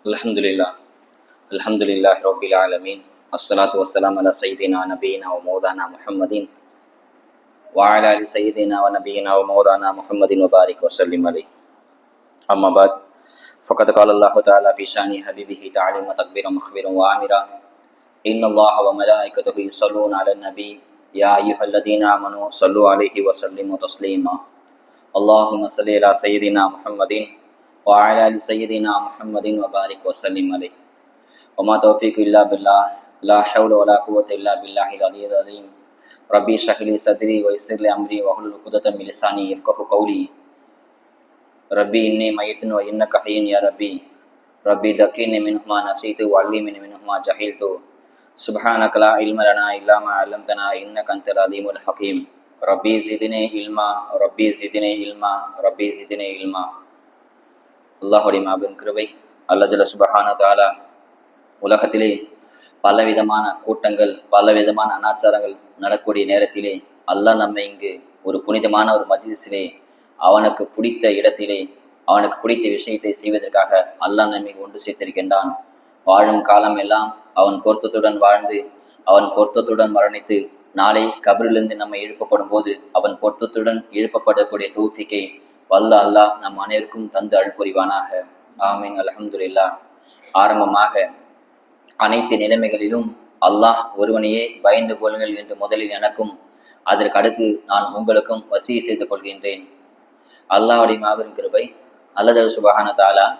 அல்ஹம்துலில்லாஹ் அல்ஹம்துலில்லாஹி ரப்பில் ஆலமீன் அஸ்ஸலாத்து வஸ்ஸலாமு அலா சய்யிதினா நபியினா வ மௌலானா முஹம்மதின் வ அலா ஆலி சய்யிதினா வ நபியினா வ மௌலானா முஹம்மதின் வ பாரிக் வ ஸல்லிம் அலைஹி. அம்மா பாத் ஃபக்கத் கால அல்லாஹு தஆலா ஃபீ ஷானி ஹபீபிஹி தஅலீம் வ தக்பீரன் முஹ்பிரன் வ ஆமிரா இன்னல்லாஹ வ மலாயிகத்துஹு யுஸல்லூன அலன் நபி யா அய்யுஹல்லதீன ஆமனூ ஸல்லூ அலைஹி வ ஸல்லிமு தஸ்லீமா. அல்லாஹும்ம ஸல்லி அலா சய்யிதினா முஹம்மதின் وعلى آل سيدنا محمد وبارك وسلم عليه وما توفيق إلا بالله لا حول ولا قوة إلا بالله العلي العظيم. ربي اشرح لي صدري ويسر لي أمري واحلل عقدة من لساني يفقهوا قولي. ربي إني ميت وإنك حي يا ربي. ربي ذكرني منه ما نسيت وعلمني منه ما جهلت. سبحانك لا علم لنا إلا ما علمتنا إنك أنت العليم الحكيم. ربي زدني علما ربي زدني علما ربي زدني علما. அல்லாஹுடைய மாபெரும் கிருபை அல்லது சுப்ஹானஹு தஆலா உலகத்திலே பலவிதமான கூட்டங்கள் பலவிதமான அனாச்சாரங்கள் நடக்கூடிய நேரத்திலே அல்லாஹ் நம்மை இங்கு ஒரு புனிதமான ஒரு மஜ்லிஸிலே அவனுக்கு பிடித்த இடத்திலே அவனுக்கு பிடித்த விஷயத்தை செய்வதற்காக அல்லாஹ் நம்மை ஒன்று சேர்த்திருக்கின்றான். வாழும் காலம் எல்லாம் அவன் பொருத்தத்துடன் வாழ்ந்து அவன் பொருத்தத்துடன் மரணித்து நாளை கபரிலிருந்து நம்மை எழுப்பப்படும் போது அவன் பொருத்தத்துடன் எழுப்பப்படக்கூடிய தௌஃபீக்கை வல்ல அல்லாஹ் நம் அனைவருக்கும் தந்து அருள் புரிவானாக. ஆமீன். அல்ஹம்துலில்லாஹ். ஆரம்பமாக அனைத்து நிலைமைகளிலும் அல்லாஹ் ஒருவனையே பயந்து கொள்ளுங்கள் என்று முதலில் எனக்கும் அதற்கு அடுத்து நான் உங்களுக்கும் வசிய செய்து கொள்கின்றேன். அல்லாஹ்வுடைய மாபெரும் கிருபை அல்லாஹ் சுப்ஹானஹு தஆலா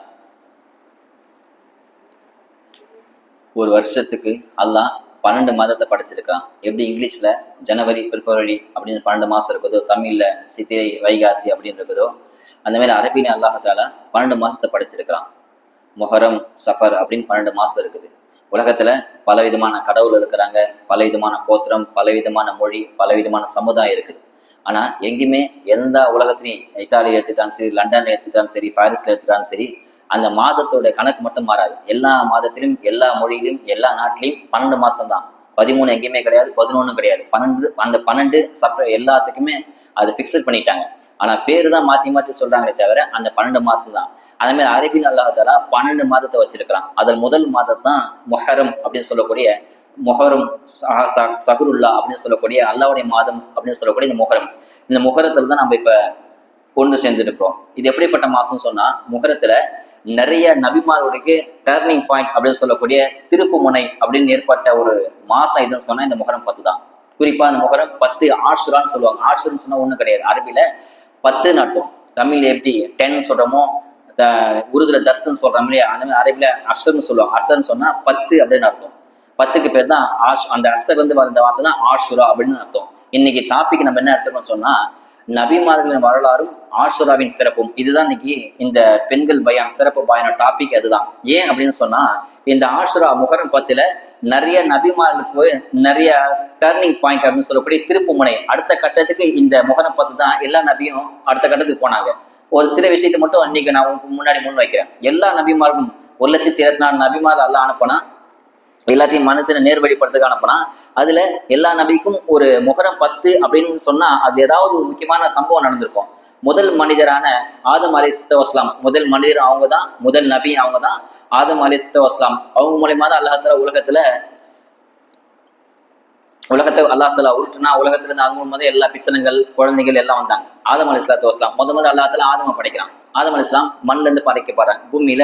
ஒரு வருஷத்துக்கு அல்லாஹ் 12 மாதத்தை படைச்சிருக்கான். எப்படி இங்கிலீஷ்ல ஜனவரி பிப்ரவரி அப்படின்னு 12 மாசம் இருக்குதோ, தமிழ்ல சித்திரை வைகாசி அப்படின்னு இருக்குதோ, அந்த மாதிரி அரபியில அல்லாஹ் தஆலா 12 மாசத்தை படைச்சிருக்கிறான். முஹரம் சஃபர் அப்படின்னு 12 மாசம் இருக்குது. உலகத்துல பலவிதமான கடவுள் இருக்கிறாங்க, பலவிதமான கோத்திரம், பலவிதமான மொழி, பலவிதமான சமுதாயம் இருக்குது. ஆனா எங்கேயுமே எந்த உலகத்திலையும் இத்தாலியை எடுத்துட்டாலும் சரி, லண்டன்ல எடுத்துட்டாலும் சரி, பாரிஸ்ல எடுத்துட்டாலும் சரி, அந்த மாதத்தோட கணக்கு மட்டும் மாறாது. எல்லா மாதத்திலும் எல்லா மொழியிலும் எல்லா நாட்டிலையும் 12 மாசம் தான். 13 எங்கேயுமே கிடையாது, 11 கிடையாது. 12 அந்த 12 எல்லாத்துக்குமே அது ஃபிக்ஸட் பண்ணிட்டாங்க. ஆனா பேரு தான் மாத்தி மாத்தி சொல்றாங்களே தவிர அந்த 12 மாசம் தான். அதே மாதிரி அரபியில் அல்லாஹ் தஆலா 12 மாதத்தை வச்சிருக்கிறான். அதில் முதல் மாதம் தான் முஹர்ரம் அப்படின்னு சொல்லக்கூடிய முஹர்ரம் சஹருல்லா அப்படின்னு சொல்லக்கூடிய அல்லாஹ்வுடைய மாதம் அப்படின்னு சொல்லக்கூடிய இந்த முஹர்ரம். இந்த முஹர்ரத்துல தான் நம்ம இப்ப ஒன்று சேர்ந்துருக்கிறோம். இது எப்படிப்பட்ட மாசம் சொன்னா, முஹர்ரத்துல நிறைய நபிமார்களுக்கு டர்னிங் பாயிண்ட் அப்படின்னு சொல்லக்கூடிய திருப்பு முனை அப்படின்னு ஏற்பட்ட ஒரு மாசம் இதுன்னு சொன்னா இந்த முஹர்ரம் 10 தான். குறிப்பா இந்த முஹர்ரம் 10 ஆஷுரான்னு சொல்லுவாங்க. ஆஷுரான்னு சொன்னா ஒண்ணும் கிடையாது. அரபில 10ன்னு அர்த்தம். தமிழ்ல எப்படி 10 சொல்றோமோ, உருதுல தஸ்ன்னு சொல்ற மாதிரி அந்த மாதிரி அரபில அஷர்ன்னு சொல்லுவாங்க. அஷர்ன்னு சொன்னா 10 அப்படின்னு அர்த்தம். 10க்கு பேர் தான் அந்த அஷர் வந்து வந்த வார்த்தை தான் ஆஷுரா அப்படின்னு அர்த்தம். இன்னைக்கு டாபிக் நம்ம என்ன எடுத்துக்கணும்னு சொன்னா, நபிமார்களின் வரலாறும் ஆஷுராவின் சிறப்பும். இதுதான் இன்னைக்கு இந்த பெண்கள் பயான் சிறப்பு பயானோட டாபிக். அதுதான் ஏன் அப்படின்னு சொன்னா, இந்த ஆஷுரா முஹர்ரம் 10ல நிறைய நபிமார்களுக்கு நிறைய டர்னிங் பாயிண்ட் அப்படின்னு சொல்லக்கூடிய திருப்பு முனை. அடுத்த கட்டத்துக்கு இந்த முஹர்ரம் 10 தான் எல்லா நபியும் அடுத்த கட்டத்துக்கு போனாங்க. ஒரு சில விஷயத்தை மட்டும் இன்னைக்கு நான் உங்களுக்கு முன்னாடி முன் வைக்கிறேன். எல்லா நபிமார்களும் 1,24,000 நபிமார்கள் அல்லாஹ் அனுப்புனா, எல்லாத்தையும் மனசுல நேர்வழிப்படுத்துக்க அனுப்புனா, அதுல எல்லா நபிக்கும் ஒரு முஹர்ரம் 10 அப்படின்னு சொன்னா அது ஏதாவது ஒரு முக்கியமான சம்பவம் நடந்திருக்கும். முதல் மனிதரான ஆதம் அலைஹிஸ்ஸலாம், முதல் மனிதர் அவங்க தான், முதல் நபி அவங்க தான் ஆதம் அலைஹிஸ்ஸலாம். அவங்க மூலமா தான் அல்லாஹ் தஆலா உலகத்தை அல்லாஹ் தஆலா உருட்டுனா உலகத்துல இருந்து அவங்க மூலமா எல்லா பிச்சனங்கள் குழந்தைகள் எல்லாம் வந்தாங்க. ஆதம் அலைஹிஸ்ஸலாம் முதல்ல அல்லாஹ் தஆலா ஆதம படைக்கிறான். ஆதம் அலைஹிஸ்ஸலாம் மண்ல இருந்து படைக்கப்படுறாங்க. பூமியில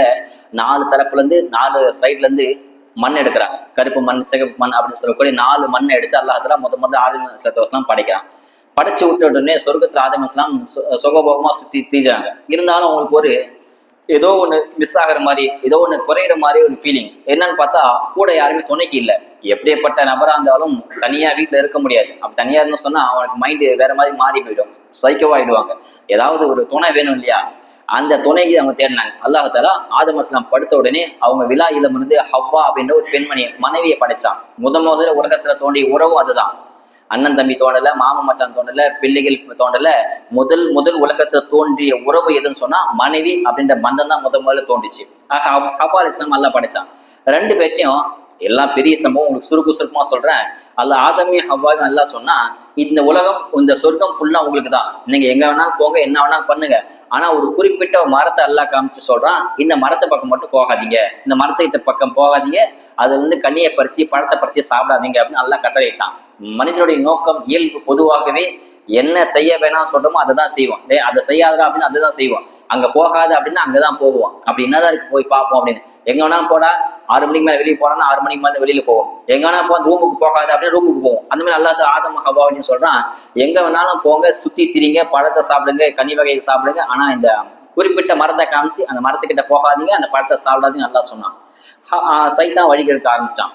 4 தரப்புல இருந்து 4 சைட்ல இருந்து மண் எடுக்கிறாங்க. கருப்பு மண், சிகப்பு மண் அப்படின்னு சொல்லக்கூடிய 4 மண்ணை எடுத்து அல்லாஹ் தஆலா முதல்ல ஆதம் அலைஹிஸ்ஸலாம் படைக்கிறான். படைச்சு விட்ட உடனே சொர்க்கத்துல ஆதம் அலைஹிஸ்ஸலாம் சுகபோகமா சுத்தி தீஜாங்க. இருந்தாலும் அவங்களுக்கு ஒரு ஏதோ ஒண்ணு மிஸ் ஆகிற மாதிரி, ஏதோ ஒண்ணு குறையிற மாதிரி ஒரு ஃபீலிங். என்னன்னு பார்த்தா கூட யாருமே துணைக்கு இல்லை. எப்படிப்பட்ட நபரா இருந்தாலும் தனியா வீட்டுல இருக்க முடியாது. அப்படி தனியா இருந்து சொன்னா அவனுக்கு மைண்டு வேற மாதிரி மாறி போயிடும், சைக்கோவாயிடுவாங்க. ஏதாவது ஒரு துணை வேணும் இல்லையா? அந்த துணைக்கு அவங்க தேடினாங்க. அல்லாஹ் தஆலா ஆதம் அலைஹிஸ்ஸலாம் படுத்த உடனே அவங்க விலா இல்லம் இருந்து ஹவ்வா அப்படின்ற ஒரு பெண்மணி மனைவியை படைச்சான். முதல்ல உலகத்துல தோன்றிய உறவும் அதுதான். அண்ணன் தம்பி தோண்டல, மாமன் மச்சான் தோண்டல, பிள்ளைகள் தோண்டல. முதல் உலகத்துல தோன்றிய உறவு எதுன்னு சொன்னா மனைவி அப்படின்ற பந்தம் தான் முதல்ல தோன்றிச்சு. ஹவ்வா அலைஹிஸ்ஸலாம் அல்லாஹ் படைச்சான். 2 பேர்த்தையும் எல்லாம் பெரிய சம்பவம் உங்களுக்கு சுருக்கமா சொல்றேன். அல்லாஹ் ஆதமையும் ஹவ்வாவையும் அல்லாஹ் சொன்னா, இந்த உலகம் இந்த சொர்க்கம் ஃபுல்லா உங்களுக்கு தான், நீங்க எங்க வேணாலும் போங்க, என்ன வேணாலும் பண்ணுங்க. ஆனா ஒரு குறிப்பிட்ட மரத்தை அல்லாஹ் காமிச்சு சொல்றான், இந்த மரத்தை பக்கம் மட்டும் போகாதீங்க, இந்த மரத்தை பக்கம் போகாதீங்க, அது கண்ணியை பறிச்சு பழத்தை பறிச்சு சாப்பிடாதீங்க அப்படின்னு அல்லாஹ் கட்டளையிட்டான். மனிதனுடைய நோக்கம் இயல்பு பொதுவாகவே என்ன செய்ய வேணாம் சொல்றோமோ அதை தான் செய்வோம். அதை செய்யாதா அப்படின்னு அதை தான் செய்வோம். அங்க போகாது அப்படின்னா அங்கதான் போவோம். அப்படி என்னதான் இருக்கு போய் பார்ப்போம் அப்படின்னு. எங்க வேணாலும் போடா, 6 மணிக்கு மேல வெளியே போனா 6 மணிக்கு மேல வெளியில போவோம். எங்க வேணா போ, ரூமுக்கு போகாது அப்படின்னு ரூமுக்கு போவோம். அந்த மாதிரி அல்லாஹ் ஆதம் ஹவ்வா அப்படின்னு சொல்றான், எங்க வேணாலும் போங்க, சுத்தி திரிங்க, பழத்தை சாப்பிடுங்க, கனி வகையை சாப்பிடுங்க, ஆனா இந்த குறிப்பிட்ட மரத்தை காமிச்சு அந்த மரத்துக்கிட்ட போகாதீங்க, அந்த பழத்தை சாப்பிடாதீங்க நல்லா சொன்னான். சைத்தான் வழிகெடுக்க ஆரம்பிச்சான்.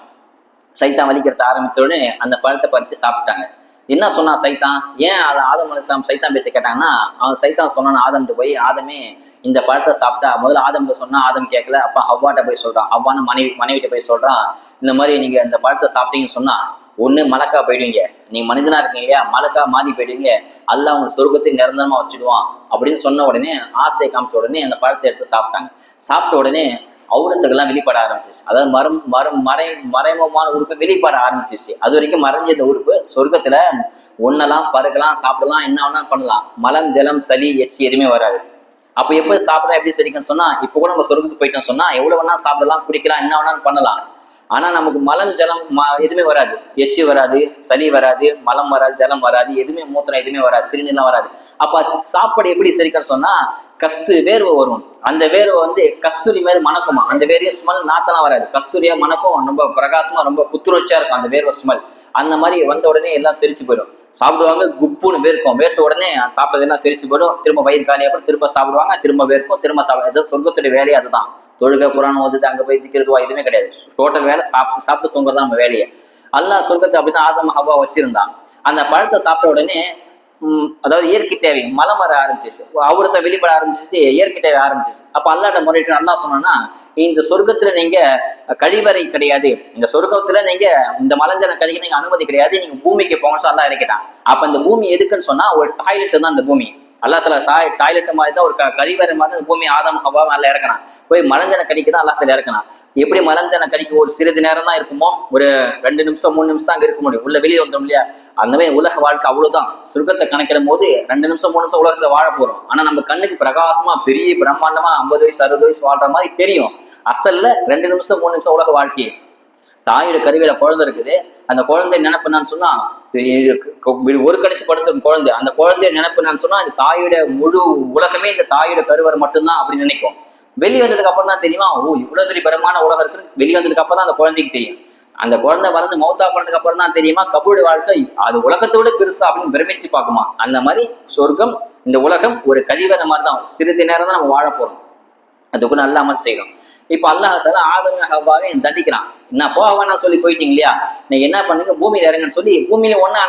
சைத்தான் வலிக்கிறத ஆரம்பிச்ச உடனே அந்த பழத்தை பறித்து சாப்பிட்டாங்க. என்ன சொன்னான் சைத்தான்? ஏன் ஆதம் அலைஹிஸ்ஸலாம் சைத்தான் பேச்ச கேட்டாங்கன்னா, அவன் சைத்தான் சொன்னான் ஆதம்கிட்ட போய், ஆதமே இந்த பழத்தை சாப்பிட்டா, முதல்ல ஆதம்கிட்ட சொன்னா ஆதம் கேட்கல, அப்ப ஹவ்வாட்ட போய் சொல்றான், ஹவ்வான மனைவிட்ட போய் சொல்றான், இந்த மாதிரி நீங்க இந்த பழத்தை சாப்பிட்டீங்கன்னு சொன்னா ஒண்ணு மலக்கா போயிடுவீங்க, நீங்க மனிதனா இருக்கீங்க இல்லையா, மலக்கா மாறி போயிடுவீங்க, அல்லாஹ் உங்க சொர்க்கத்தை நிரந்தரமா வச்சுடுவான் அப்படின்னு சொன்ன உடனே, ஆசையை காமிச்ச உடனே அந்த பழத்தை எடுத்து சாப்பிட்டாங்க. சாப்பிட்ட உடனே அவுரத்துக்கெல்லாம் வெளிப்பட ஆரம்பிச்சிச்சு. அதாவது மறைமுகமான உறுப்பு வெளிப்பட ஆரம்பிச்சிச்சு. அது வரைக்கும் மறைஞ்ச இந்த உறுப்பு சொர்க்கத்துல ஒன்னெல்லாம் பறக்கலாம், சாப்பிடலாம், என்ன வேணாலும் பண்ணலாம். மலம் ஜலம் சளி எச்சி எதுவுமே வராது. அப்ப எப்ப சாப்பிடலாம், எப்படி சரிக்குன்னு சொன்னா, இப்ப கூட நம்ம சொர்க்கத்துக்கு போயிட்டோம் சொன்னா எவ்வளவு வேணா சாப்பிடலாம், குடிக்கலாம், என்ன வேணாலும் பண்ணலாம். ஆனா நமக்கு மலம் ஜலம் எதுவுமே வராது, எச்சி வராது, சளி வராது, மலம் வராது, ஜலம் வராது, எதுவுமே மூத்திரம் எதுவுமே வராது, சிறுநீர்லாம் வராது. அப்ப சாப்பாடு எப்படி சரிக்கன்னு சொன்னா, வேர்வை வரும். அந்த வேர்வை கஸ்தூரி மாதிரி மணக்குமா. அந்த வேர்வை ஸ்மெல் நாத்தெல்லாம் வராது, கஸ்தூரியா மணக்கும், ரொம்ப பிரகாசமா ரொம்ப புத்துணர்ச்சியா இருக்கும் அந்த வேர்வை ஸ்மெல். அந்த மாதிரி வந்த உடனே எல்லாம் செரிச்சு போயிடும். சாப்பிடுவாங்க, குப்புன்னு வேர்க்கும், வேர்த்த உடனே சாப்பிட்டதெல்லாம் செரிச்சு போயிடும். திரும்ப வயிறு காலி அப்புறம் திரும்ப சாப்பிடுவாங்க, திரும்ப வேர்க்கும், திரும்ப சாப்பிட. சொர்க்கத்துடைய வேலையை அதுதான். தொழுகை குரான் ஓதுது, அங்க போய் திக்கிறதுவா எதுவுமே கிடையாது. டோட்டல் வேலை சாப்பிட்டு சாப்பிட்டு தூங்குறதா நம்ம வேலையை. அல்லாஹ் சொர்க்கத்தை அப்படிதான் ஆதம் ஹவ்வா வச்சிருந்தான். அந்த பழத்தை சாப்பிட்ட உடனே அதாவது இயற்கை தேவை மலம் வர ஆரம்பிச்சிச்சு, அவரத்தை வெளிப்பட ஆரம்பிச்சிச்சு, இயற்கை தேவை ஆரம்பிச்சிச்சு. அப்ப அல்லாட்ட முறையிட்டு நல்லா சொன்னா, இந்த சொர்க்கத்துல நீங்க கழிவறை கிடையாது, இந்த சொர்க்கத்துல நீங்க இந்த மலஞ்சலம் கழிக்க நீங்க அனுமதி கிடையாது, நீங்க பூமிக்கு போங்கன்னு சொல்லி அல்லா இறக்கிட்டான். அப்ப இந்த பூமி எதுக்குன்னு சொன்னா ஒரு டாய்லெட் தான். இந்த பூமி அல்லாஹ்தாலா டாய்லெட் மாதிரி தான், ஒரு கழிவறை மாதிரி அந்த பூமி ஆதம் ஹவ்வா அல்ல இறக்கணும். போய் மலஞ்சலம் கடிக்க தான் அல்லாஹ்தாலா இறக்கணும். எப்படி மலஞ்சலம் கடிக்க ஒரு சிறிது நேரம் தான் இருக்குமோ, ஒரு 2 நிமிஷம் 3 நிமிஷம் தான் அங்க இருக்க முடியும், உள்ள வெளியே வந்தோம் இல்லையா. அந்த மாதிரி உலக வாழ்க்கை அவ்வளவுதான். சொர்க்கத்தை கணக்கிடும் போது 2 நிமிஷம் 3 நிமிஷம் உலகத்துல வாழ போறோம். ஆனா நம்ம கண்ணுக்கு பிரகாசமா பெரிய பிரம்மாண்டமா 50 வயசு 60 வயசு வாழ்ற மாதிரி தெரியும். அசல்ல 2 நிமிஷம் 3 நிமிஷம் உலக வாழ்க்கை. தாயோட கருவியில குழந்தை இருக்குது, அந்த குழந்தை நினைப்பு நான் சொன்னா ஒரு கணிச்சு படுத்தும் குழந்தை, அந்த குழந்தைய நினைப்பு நான் சொன்னா இந்த தாயோட முழு உலகமே இந்த தாயோட கருவறை மட்டும்தான் அப்படின்னு நினைக்கும். வெளியே வந்ததுக்கு அப்புறம் தான் தெரியுமா, இவ்வளவு பெரிய பரமான உலகம் இருக்குன்னு. வெளியே வந்ததுக்கு அப்புறம் தான் அந்த குழந்தைக்கு தெரியும். அந்த குழந்தை வளர்ந்து மௌத்தா பண்ணதுக்கு அப்புறம் தான் தெரியுமா, கபூருடைய வாழ்க்கை அது உலகத்தோட பெருசா அப்படின்னு பிரமிச்சு பார்க்குமா. அந்த மாதிரி சொர்க்கம் இந்த உலகம் ஒரு கழிவறை மாதிரி தான், சிறிது நேரம் தான் நம்ம வாழ போறோம், அதுக்கு நல்ல அமல் செய்யறோம். இப்ப அல்லாஹ்தாலா ஆதம் ஹவ்வாவை தண்டிக்கிறான். நான் போக வேணாம் சொல்லி போயிட்டீங்க இல்லையா, நீங்க என்ன பண்ணுங்க, பூமியில இறங்குன்னு சொல்லி பூமியில ஒன்னா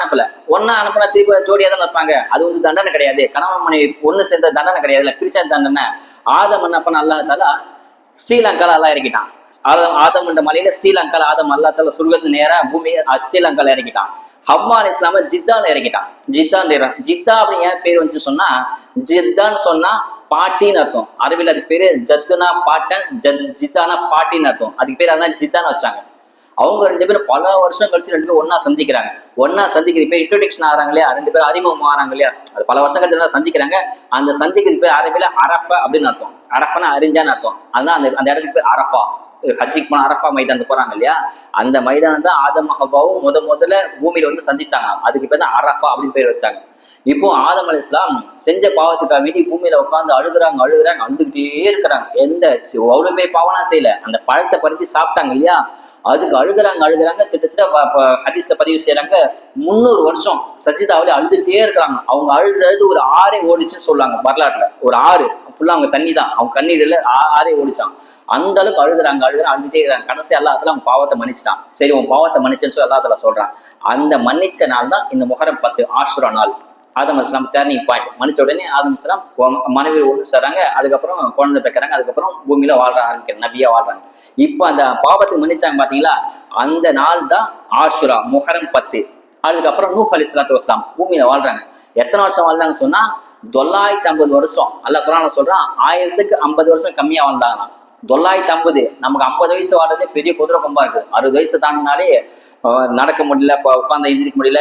அனுப்புனா திருப்பி ஜோடியா தான் இருப்பாங்க. அது தண்டனை கிடையாது, கணவன் மனைவி ஒண்ணு சேர்ந்த தண்டனை கிடையாது, பிரிச்சா தண்டனை. ஆதம் என்ன பண்ண அல்லாஹ்தாலா ஸ்ரீலங்கால எல்லாம் இறக்கிட்டான். ஆதம் என்ற மலையில ஸ்ரீலங்கால ஆதம் அல்லாஹ்தாலா சொர்க்கத்து நேரா பூமியை ஸ்ரீலங்கால இறக்கிட்டான். ஹவ்வா அலைஹிஸ்ஸலாம ஜித்தால இறக்கிட்டான். ஜித்தா அப்படின்னு ஏன் பேர் வந்து சொன்னா, ஜித்தான்னு சொன்னா பாட்டின்னு அர்த்தம். அரபில் அதுக்கு பேரு ஜத்துனா பாட்டன், ஜித்தானா பாட்டின்னு அர்த்தம். அதுக்கு பேர் அதான் ஜித்தான்னு வச்சாங்க. அவங்க 2 பேரும் பல வருஷம் கழிச்சு 2 பேரும் ஒன்னா சந்திக்கிறாங்க. ஒன்னா சந்திக்கிறது பேர் இன்ட்ரோடக்ஷன் ஆகிறாங்க இல்லையா, 2 பேரும் அறிமுகம் ஆகிறாங்க இல்லையா, அது பல வருஷம் கழிச்சு சந்திக்கிறாங்க. அந்த சந்திக்கிறது பேர் அரபில அரஃபா அப்படின்னு அர்த்தம். அரஃபானா அறிஞ்சான்னு அர்த்தம். அதுதான் அந்த இடத்துக்கு பேர் அரஃபா. ஹஜ்ஜிக்கு போன அரஃபா மைதானத்துக்கு போறாங்க இல்லையா, அந்த மைதானம் தான் ஆதம் ஹவ்வாவும் முதல்ல பூமியில சந்திச்சாங்க. அதுக்கு பேர் தான் அரஃபா அப்படின்னு பேர் வச்சாங்க. இப்போ ஆதம் அலைஹிஸ்ஸலாம் செஞ்ச பாவத்துக்காக வேண்டி பூமியில உட்காந்து அழுகுறாங்க, அழுதுகிட்டே இருக்கிறாங்க. அவ்வளவு போய் பாவனா செய்யல, அந்த பழத்தை பறித்து சாப்பிட்டாங்க இல்லையா, அதுக்கு அழுகுறாங்க. கிட்டத்தட்ட ஹதீஸ்ல பதிவு செய்யறாங்க, 300 வருஷம் சஜிதாவில அழுதுகிட்டே இருக்கிறாங்க. அவங்க அழுது ஒரு ஆறே ஓடிச்சுன்னு சொல்லுவாங்க வரலாற்றுல. ஒரு ஆறு ஃபுல்லா அவங்க தண்ணி தான், அவங்க கண்ணீர்ல ஆறே ஓடிச்சான். அந்த அளவுக்கு அழுதுட்டே இருக்கிறாங்க. கடைசி அல்லாஹ்தாலா அவங்க பாவத்தை மன்னிச்சிட்டான். சரி உன் பாவத்தை மன்னிச்சேன்னு சொல்லி அல்லாஹ்தாலா சொல்றான். அந்த மன்னிச்ச நாள் தான் இந்த முஹர்ரம் 10 ஆஷுரா நாள். ஆதம் அலைஹிஸ்ஸலாம் டர்னிங் பாயிண்ட். மன்னிச்ச உடனே ஆதம் அலைஹிஸ்ஸலாம் மனைவி ஒன்று சேர்றாங்க, அதுக்கப்புறம் குழந்தை பெற்றாங்க, அதுக்கப்புறம் பூமியில வாழ்ற ஆரம்பிக்கிற நபியா வாழ்றாங்க. இப்ப அந்த பாவத்துக்கு மன்னிச்சாங்க பாத்தீங்களா, அந்த நாள் தான் ஆஷுரா முஹர்ரம் 10. அதுக்கப்புறம் நூஹ் அலைஹிஸ்ஸலாத்து வஸ்ஸலாம் பூமியில வாழ்றாங்க. எத்தனை வருஷம் வாழ்ந்தாங்க சொன்னா 950 வருஷம். அல்லாஹ் குர்ஆன்ல சொல்றான் 1000க்கு 50 வருஷம் கம்மியா வாழ்ந்தாங்க. 950. நமக்கு 50 வயசு வாழ்றதே பெரிய குதிரை கொம்பா இருக்கு. 60 வயசு தாண்டினாலே நடக்க முடியல, உட்காந்து எந்திரிக்க முடியல,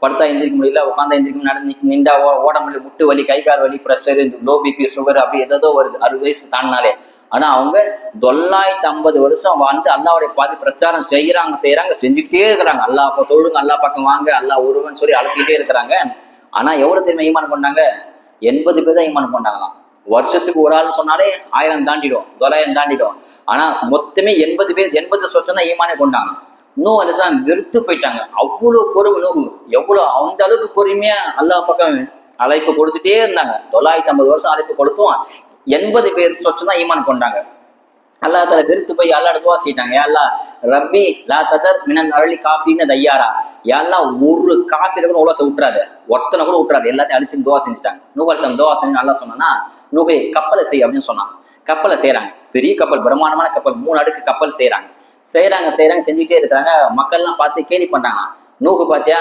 படுத்தா எந்திரிக்க முடியல, உட்காந்தா எந்திரிக்க நடந்து நின்றா ஓட முடியல, முட்டு வலி, கை கால் வலி, ப்ரெஷரு, லோ பிபி, சுகர் அப்படி ஏதோ வருது 60 வயசு தாண்டினாலே. ஆனா அவங்க 950 வருஷம் வாழ்ந்து அல்லாவுடைய பாதி பிரச்சாரம் செய்யறாங்க, செஞ்சுக்கிட்டே இருக்கிறாங்க. அல்லா அப்ப தொழுங்க, அல்லா பக்கம் வாங்க, அல்லா ஒருவன் சொல்லி அழைச்சிக்கிட்டே இருக்கிறாங்க. ஆனா எவ்வளவு தெரியுமா ஈமான் கொண்டாங்க? 80 பேர் தான் ஈமான் கொண்டாங்களாம். வருஷத்துக்கு ஒரு ஆள் சொன்னாலே 1000 தாண்டிடும், 900 தாண்டிடும். ஆனா மொத்தமே 80 பேர், 80 சொச்சம் தான் ஈமானே கொண்டாங்க. நூ அலிஸ்லாம் வெறுத்து போயிட்டாங்க. அவ்வளவு பொறுமை நூறு, எவ்வளவு அந்த அளவுக்கு பொறுமையா அல்லாஹ் பக்கம் அழைப்பு கொடுத்துட்டே இருந்தாங்க. 950 வருஷம் அழைப்பு கொடுத்தும் 80 பேர் சொச்சம் தான் ஈமான் கொண்டாங்க. அல்லா தால வெறுத்து போய் அல்லா துவா செய்யிட்டாங்க. அல்லா ரப்பி லா ததர் மினல் அர்லி காஃபின்னு தையாரா, யாரெல்லாம் ஒரு காஃபில கூட உலகத்தை விட்டுறாது, ஒருத்தனை கூட விட்டுறாது, எல்லாத்தையும் அடிச்சுன்னு துவா செஞ்சுட்டாங்க. நூஹ் அலைஹிஸ்ஸலாம் துவா செஞ்சு நல்லா சொன்னா, நூஹே கப்பலை செய் அப்படின்னு சொன்னான். கப்பலை செய்யறாங்க, பெரிய கப்பல், பிரம்மாண்டமான கப்பல், 3 அடுக்கு கப்பல் செய்யறாங்க. செஞ்சுட்டே இருக்கிறாங்க. மக்கள்லாம் பார்த்து கேலி பண்றாங்க. நூஹு பாத்தியா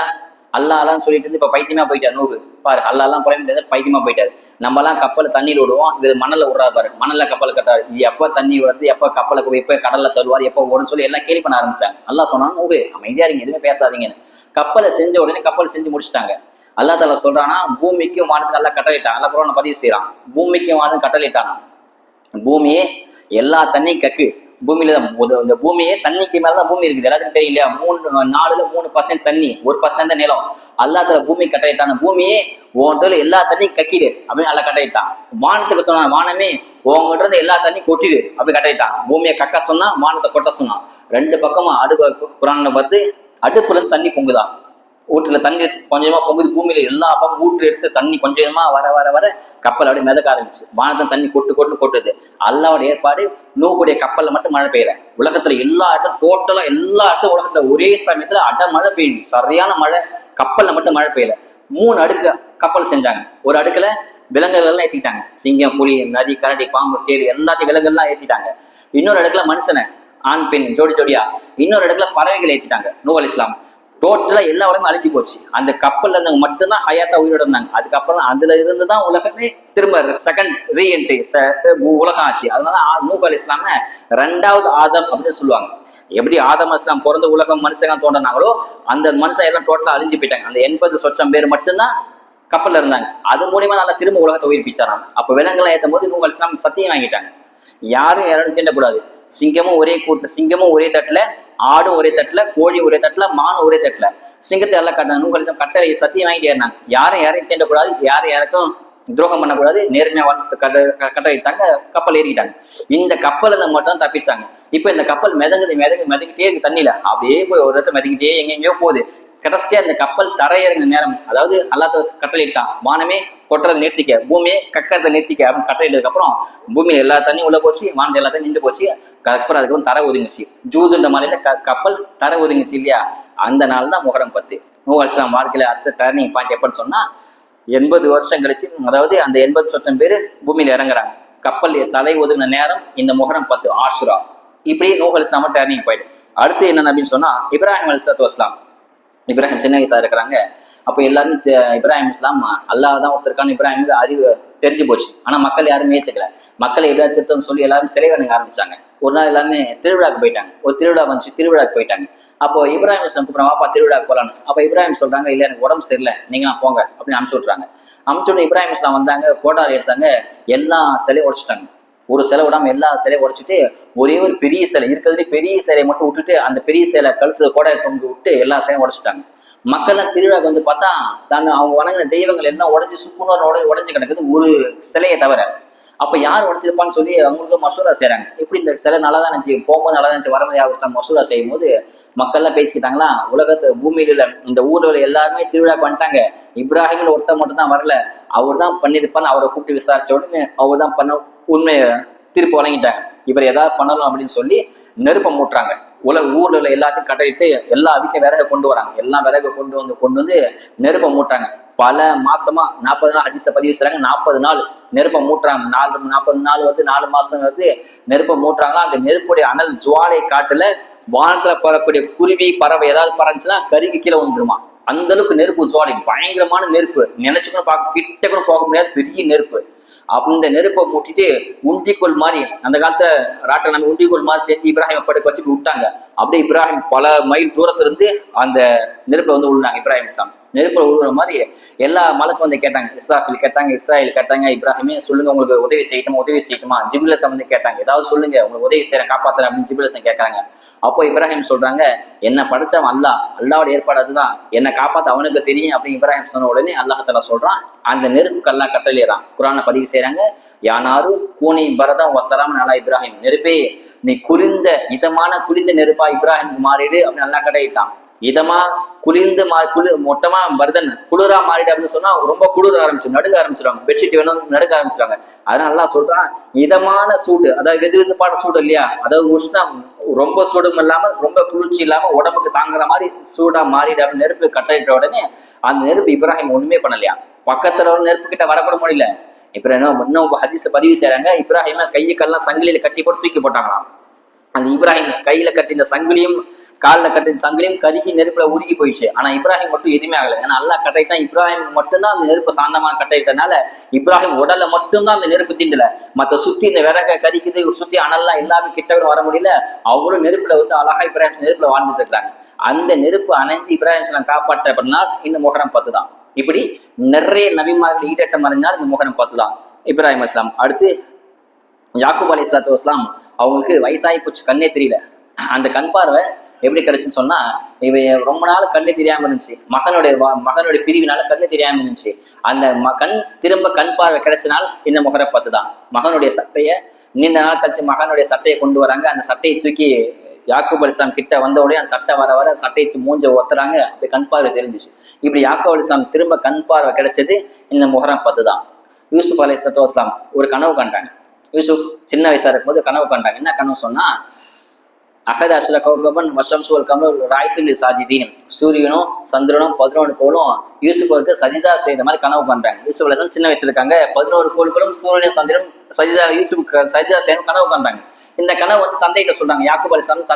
அல்லாஹ்லாம் சொல்லிட்டு இருந்து இப்ப பைத்தியமா போயிட்டாரு நூஹு. பாரு அல்லாஹ்லாம் புலம்பிட்டு பைத்தியமா போயிட்டாரு. நம்ம எல்லாம் கப்பல் தண்ணியில் விடுவோம், இது மணல்ல விடுறாரு பாரு, மணல்ல கப்பல் கட்டாரு, இது எப்ப தண்ணி வருது, எப்ப கப்பலுக்கு எப்ப கடல்ல தருவார், எப்ப ஓடுன்னு சொல்லி எல்லாம் கேலி பண்ண ஆரம்பிச்சாங்க. அல்லாஹ் சொன்னா நூஹு அமைதியா இருங்க, எதுவுமே பேசாதீங்கன்னு. கப்பலை செஞ்ச உடனே கப்பல் செஞ்சு முடிச்சுட்டாங்க. அல்லாஹ் தாலா சொல்றானா, பூமிக்கும் வானத்துக்கு எல்லாம் கட்டளையிட்டான். அல்லா குர்ஆன்ல பதிவு செய்யறான், பூமிக்கும் வானம் கட்டளையிட்டானா, பூமியே எல்லா தண்ணியும் கக்கு, பூமியில இந்த பூமியே தண்ணிக்கு மேலதான் பூமி இருக்குது, எல்லாத்துக்கும் தெரியலையா? 3% தண்ணி, 1% நிலம். அல்லாஹ் பூமி கட்டளையிட்டான, பூமியே உன்கிட்ட எல்லா தண்ணியும் கக்கிடு அப்படின்னு அல்ல கட்டளையிட்டான். வானத்துக்கு சொன்னா, வானமே உங்ககிட்ட இருந்து எல்லா தண்ணியும் கொட்டிடு அப்படி கட்டளையிட்டான். பூமியை கக்க சொன்னா, வானத்தை கொட்ட சொன்னான். 2 பக்கமா அடுப்பு குரான்ல வருது, அடுப்புல இருந்து தண்ணி பொங்குதான், ஊற்றுல தண்ணி கொஞ்சமா பொங்குது, பூமியில எல்லா பக்கம் ஊற்று எடுத்து தண்ணி கொஞ்சமா வர வர வர கப்பல் அப்படியே மிதக்க ஆரம்பிச்சு. வானத்தை தண்ணி கொட்டுது. அல்லாவோட ஏற்பாடு. நூஹுடைய கப்பல்ல மட்டும் மழை பெய்யல, உலகத்துல எல்லா இடத்துல டோட்டலா எல்லா இடத்துல உலகத்துல ஒரே சமயத்துல மழை பெய்யுது, சரியான மழை. கப்பல்ல மட்டும் மழை பெய்யல. 3 அடுக்கு கப்பல் செஞ்சாங்க. ஒரு அடுக்குல விலங்குகள் எல்லாம் ஏத்திட்டாங்க, சிங்கம், புலி, நரி, கரடி, பாம்பு, தேடி எல்லாத்தையும் விலங்குகள்லாம் ஏத்திட்டாங்க. இன்னொரு இடத்துல மனுஷனை, ஆண் பெண் ஜோடி ஜோடியா. இன்னொரு இடத்துல பறவைகளை ஏத்திட்டாங்க. நூஹ் அலைஹிஸ்ஸலாம் டோட்டலா எல்லா உலகமும் அழிஞ்சு போச்சு. அந்த கப்பல்ல இருந்தவங்க மட்டும்தான் ஹயாத்தா உயிரோட இருந்தாங்க. அதுக்கப்புறம் அதுல இருந்துதான் உலகமே திரும்ப செகண்ட் ரீஎன்ட்ரி உலகம் ஆச்சு. அதனால நூஹ் அலைஹிஸ்ஸலாம் 2வது ஆதம் அப்படின்னு சொல்லுவாங்க. எப்படி ஆதம் அலைஹிஸ்ஸலாம் பிறந்த உலகம் மனுஷங்க தோன்றினாங்களோ, அந்த மனுஷன் எல்லாம் டோட்டலா அழிஞ்சு போயிட்டாங்க. அந்த 80 சொச்சம் பேர் மட்டும்தான் கப்பல்ல இருந்தாங்க. அது மூலியமா நல்லா திரும்ப உலகத்தை உயிர்ப்பிச்சாராம். அப்ப விலங்குலாம் ஏற்றும் போது நூஹ் அலைஹிஸ்ஸலாம் சத்தியம் வாங்கிட்டாங்க, யாரும் தீண்டக்கூடாது. சிங்கமும் ஒரே கூட்டு, சிங்கமும் ஒரே தட்டுல, ஆடும் ஒரே தட்டுல, கோழி ஒரே தட்டுல, மானும் ஒரே தட்டுல. சிங்கத்தை எல்லாம் கட்டினாங்க. நூஹ் அலைஹிஸ்ஸலாம் கட்டளை சத்தியம் வாங்கிட்டு ஏறினாங்க, யாரையும் தீண்டக்கூடாது, யாருக்கும் துரோகம் பண்ணக்கூடாது, நேர்மையா வாழ்த்து கட்டளையிட்டாங்க. கப்பல் ஏறிட்டாங்க. இந்த கப்பல் மட்டும் தப்பிச்சாங்க. இப்ப இந்த கப்பல் மிதங்கிட்டே இருக்கு தண்ணியில, அப்படியே போய் ஒரு இடத்துல மிதங்கிட்டே எங்கெங்கயோ போகுது. கடைசியா இந்த கப்பல் தரையிறங்க நேரம், அதாவது அல்லாஹ் கட்டளையிட்டான், வானமே கொட்டுறதை நிறுத்திக்க, பூமியை கக்கறதை நிறுத்திக்க அப்படின்னு கட்டளையிட்டதுக்கு அப்புறம் பூமியில எல்லா தண்ணியும் உள்ள போச்சு, வானத்தை எல்லாத்தையும் நின்று போச்சு. அதுக்கப்புறம் அதுக்கப்புறம் தரை ஒதுங்குச்சு. ஜூதுன்ற மாதிரில கப்பல் தரை ஒதுங்குச்சு இல்லையா? அந்த நாள் தான் முஹர்ரம் 10. நூஹ் அலைஹிஸ்ஸலாம் வாழ்க்கையில அடுத்த டர்னிங் பாயிண்ட் எப்பன்னு சொன்னா, 80 வருஷம் கழிச்சு, அதாவது அந்த 80 சொச்சம் பேரு பூமியில இறங்குறாங்க. கப்பல் தலை ஒதுங்கின நேரம் இந்த முஹர்ரம் 10 ஆஷுரா. இப்படி நூஹ் அலைஹிஸ்ஸலாம் டர்னிங் பாயிண்ட். அடுத்து என்ன அப்படின்னு சொன்னா, இப்ராஹிம் அலைஹிஸ்ஸலாம். இப்ராஹிம் சின்ன வயசா இருக்கிறாங்க. அப்போ எல்லாரும் இப்ராஹிம் இஸ்லாம் அல்லாஹ் தான் ஒருத்தருக்கான இப்ராஹிம் அறிவு தெரிஞ்சு போச்சு. ஆனா மக்கள் யாரும் ஏத்துக்கல. மக்களை எப்படியாவது திருத்தம் சொல்லி எல்லாரும் சிலை வணங்க ஆரம்பிச்சாங்க. ஒரு நாள் எல்லாருமே திருவிழாக்கு போயிட்டாங்க. ஒரு திருவிழா வந்துச்சு, திருவிழாக்கு போயிட்டாங்க. அப்போ இப்ராஹிம் இஸ்லாம் கூப்பிட்றாங்க, வாப்பா திருவிழாக்கு போலான்னு. அப்போ இப்ராஹிம் சொல்றாங்க, இல்ல எனக்கு உடம்பு சரியில்லை, நீங்க போங்க அப்படின்னு அனுப்பிச்சு விட்றாங்க. அனுப்பிச்சு விட்டு இப்ராஹிம் இஸ்லாம் வந்தாங்க, கோடாரி எடுத்தாங்க, எல்லா சிலையும் உடைச்சிட்டாங்க. ஒரு சிலை விடாம எல்லா சிலையும் உடைச்சிட்டு ஒரே ஒரு பெரிய சிலை இருக்கிறதுலே பெரிய சிலையை மட்டும் விட்டுட்டு, அந்த பெரிய சிலை கழுத்துல கோடாரி தொங்க விட்டு எல்லா சிலையும் உடைச்சிட்டாங்க. மக்கள்லாம் திருவிழாக்கு வந்து பார்த்தா அவங்க வணங்கின தெய்வங்கள் எல்லாம் உடஞ்சி சுக்குனோட உடஞ்சி கிடக்குது, ஒரு சிலையை தவிர. அப்ப யார் உடைச்சிருப்பான்னு சொல்லி அவங்களுக்கு மசூரா செய்யறாங்க. எப்படி இந்த சிலை நல்லா தான் இருந்துச்சு, போகும்போது நல்லா இருந்துச்சு, வரும்போது யார் மசூரா செய்யும் போது மக்கள்லாம் பேசிக்கிட்டாங்களா, உலகத்து பூமியில இந்த ஊர்ல எல்லாருமே திருவிழாக்கு வந்துட்டாங்க, இப்ராஹிம்ல ஒருத்தர் மட்டும் தான் வரல, அவர் தான் பண்ணிருப்பான்னு அவரை கூப்பிட்டு விசாரிச்ச உடனே அவர் தான் பண்ண உண்மையை தீர்ப்பு வழங்கிட்டாங்க. இவர் ஏதாவது பண்ணணும் அப்படின்னு சொல்லி நெருப்பை மூட்டுறாங்க. ஊர்ல உள்ள எல்லாத்தையும் கட்டிட்டு எல்லா வீட்லையும் விறகு கொண்டு வராங்க. எல்லாம் விறகு கொண்டு வந்து நெருப்பை மூட்டாங்க. பல மாசமா 40 நாள் ஹதீஸ பதிவு செய்றாங்க. 40 நாள் நெருப்பை மூட்டுறாங்க. 40 நாள் வருது, 4 மாசம் வருது, நெருப்பை மூட்டுறாங்களா. அந்த நெருப்புடைய அனல் ஜுவாலை காட்டுல வானத்துல பறக்கூடிய குருவி பறவை ஏதாவது பறந்துச்சுன்னா கருகி கீழே வந்துருமா. அந்த அளவுக்கு நெருப்பு ஜுவாலை, பயங்கரமான நெருப்பு. நினைச்சுக்கணும், பார்க்க கிட்ட கூட போக முடியாது, பெரிய நெருப்பு. அந்த நெருப்பை மூட்டிட்டு உண்டிக்கோல் மாதிரி, அந்த காலத்துல ராட்டை நம்ம உண்டிக்கோல் மாதிரி சேர்த்து இப்ராஹிம் படுக்க வச்சு விட்டாங்க. அப்படியே இப்ராஹிம் பல மைல் தூரத்துல இருந்து அந்த நெருப்பை வந்து விழுந்தாங்க இப்ராஹிம் இஸ்லாம். நெருப்புல உழுகுற மாதிரி எல்லா மலக்கும் வந்து கேட்டாங்க. இஸ்ராஃபில் கேட்டாங்க, இஸ்ராயில் கேட்டாங்க, இப்ராஹிமே சொல்லுங்க உங்களுக்கு உதவி செய்யட்டுமா, ஜிப்ரீல் வந்து கேட்டாங்க, ஏதாவது சொல்லுங்க உங்களுக்கு உதவி செய்யறேன் காப்பாத்துறேன் அப்படின்னு ஜிப்ரீல் கேட்கறாங்க. அப்போ இப்ராஹிம் சொல்றாங்க, என்ன படைச்சவன் அல்லாவோட ஏற்பாடு அதுதான், என்னை காப்பாத்த அவனுக்கு தெரியும் அப்படின்னு இப்ராஹிம் சொன்ன உடனே அல்லாஹ் தஆலா சொல்றான், அந்த நெருப்புக்கு அல்லாஹ் கட்டளையிறான். குர்ஆன்ல பதிவு செய்யறாங்க, யானாரு கூனி பரதம் வசலாம் அலா இப்ராஹிம், நெருப்பே நீ இதமான குளிர்ந்த நெருப்பா இப்ராஹிமுக்கு மாறிடு அப்படின்னு அல்லாஹ் கட்டளையிட்டான். இதமா குளிர்ந்து மொட்டமா பரதன் குளிரா மாறிடு அப்படின்னு சொன்னா ரொம்ப குளிர ஆரம்பிச்சிடும், நடுக்க ஆரம்பிச்சிருவாங்க, பெட்ஷீட் வேணும் நடுக்க ஆரம்பிச்சிருவாங்க. அதனால நல்லா சொல்றான், இதமான சூடு, அதாவது வெது வெதுப்பான சூடு இல்லையா, அதாவது உஷ்ணம் ரொம்ப சூடும் இல்லாம ரொம்ப குளிர்ச்சி இல்லாம உடம்புக்கு தாங்குற மாதிரி சூடா மாறிடு அப்படின்னு நெருப்பு கட்டளிட்ட உடனே அந்த நெருப்பு இப்ராஹிம் ஒண்ணுமே பண்ணலையா, பக்கத்துல நெருப்பு கிட்ட வரக்கூட முடியல. இப்ப இன்னும் ஹதீஸ பதிவு செய்யறாங்க, இப்ராஹிம கையெல்லாம் சங்கிலியில கட்டி போட்டு தூக்கி போட்டாங்களாம். அந்த இப்ராஹிம் கையில கட்டின சங்கிலியும் காலில் கட்டின சங்கிலியும் கருகி நெருப்புல உருகி போயிடுச்சு. ஆனா இப்ராஹிம் மட்டும் எதுவுமே ஆகல. ஏன்னா அல்லாஹ் கட்டைத்தான் இப்ராஹிமுக்கு மட்டும்தான் அந்த நெருப்பு சாந்தமா கட்டையிட்டனால இப்ராஹிம் உடல்ல மட்டும்தான் அந்த நெருப்பு தீண்டல. மத்த சுத்தி இந்த விறக கறிக்குது, சுத்தி அனல்லாம் எல்லாமே கிட்ட வர முடியல. அவ்வளவு நெருப்புல வந்து அழகா இப்ராஹிம் நெருப்புல வாழ்ந்துட்டு இருக்காங்க. அந்த நெருப்பு அணைஞ்சு இப்ராஹிம் காப்பாற்றப்படினால் இந்த முஹர்ரம் 10 தான். இப்படி நிறைய நபிமார்கள் ஈடேற்றம் அறிஞ்சால் இந்த முஹர்ரம் 10 தான். இப்ராஹிம் அலைஹிஸ்ஸலாம். அடுத்து யாக்கூப் அலைஹிஸ்ஸலாத்து வஸ்ஸலாம், அவங்களுக்கு வயசாகி போச்சு, கண்ணே தெரியல. அந்த கண் பார்வை எப்படி கிடைச்சுன்னு சொன்னா, இவ ரொம்ப நாள் கண்ணு தெரியாம இருந்துச்சு, மகனுடைய பிரிவினால கண்ணு தெரியாம இருந்துச்சு. அந்த திரும்ப கண் பார்வை கிடைச்சனால் இந்த முஹர்ரம் 10 தான். மகனுடைய சட்டையை நீண்ட நாள் கழிச்சு மகனுடைய சட்டையை கொண்டு வராங்க. அந்த சட்டையை தூக்கி யாக்கூப் அலைஹிஸ்ஸலாம் கிட்ட வந்த உடனே அந்த சட்டை வர சட்டையை மூஞ்ச ஒத்துறாங்க. அது கண் பார்வை தெரிஞ்சிச்சு. இப்படி யாக்கூப் அலைஹிஸ்ஸலாம் திரும்ப கண் பார்வை கிடைச்சது இந்த முஹர்ரம் 10 தான். யூசுப் அலைஹிஸ்ஸலாத்து வஸ்ஸலாம் ஒரு கனவு கண்டாங்க. யூசுப் சின்ன வயசா இருக்கும்போது கனவு கண்டாங்க. என்ன கனவு சொன்னா, அஹத் அஷ்ர கௌகபன் வஷம்சுல் கமல் ராய்த்துல் சாஜிதீன், சூரியனும் சந்திரனும் 11 கோளும் யூசுஃபுக்கு சஜிதா செய்த மாதிரி கனவு பண்றாங்க. யூசுப் அலைஹிஸ்ஸலாம் சின்ன வயசுல இருக்காங்க. 11 கோள்களும் சூரியனும் சந்திரனும் சஜிதா யூசுஃபுக்கு சஜிதா செய்யணும் கனவு பண்றாங்க. இந்த கனவு வந்து தந்தைகிட்ட சொல்றாங்க. யாக்கூப் அலைஹிஸ்ஸலாம்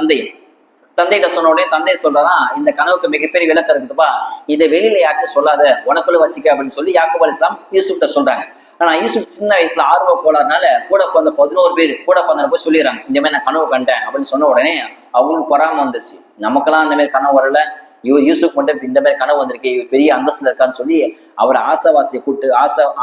தந்தைகிட்ட சொன்ன உடனே தந்தை சொல்றாரா, இந்த கனவுக்கு மிகப்பெரிய விளக்கம் இருக்குதுப்பா, இதை வெளியில யார்கிட்ட சொல்லாத, உனக்குள்ள வச்சுக்க அப்படின்னு சொல்லி யாக்கூப் அலைஹிஸ்ஸலாம் யூசுஃப்ட்ட சொல்றாங்க. ஆனா யூசுப் சின்ன வயசுல ஆர்வம் போலாதனால கூட பிறந்த 11 பேர் கூட பிறந்த போய் சொல்லிடுறாங்க, இந்த மாதிரி நான் கனவு கண்டேன் அப்படின்னு சொன்ன உடனே அவங்களுக்கு பொறாம வந்துருச்சு. நமக்கெல்லாம் இந்த மாதிரி கனவு வரல, யூசுப் மட்டும் இந்த மாதிரி கனவு வந்திருக்கு, இவர் பெரிய அந்தஸ்துல இருக்கான்னு சொல்லி அவர் ஆசைவாசியை கூப்பிட்டு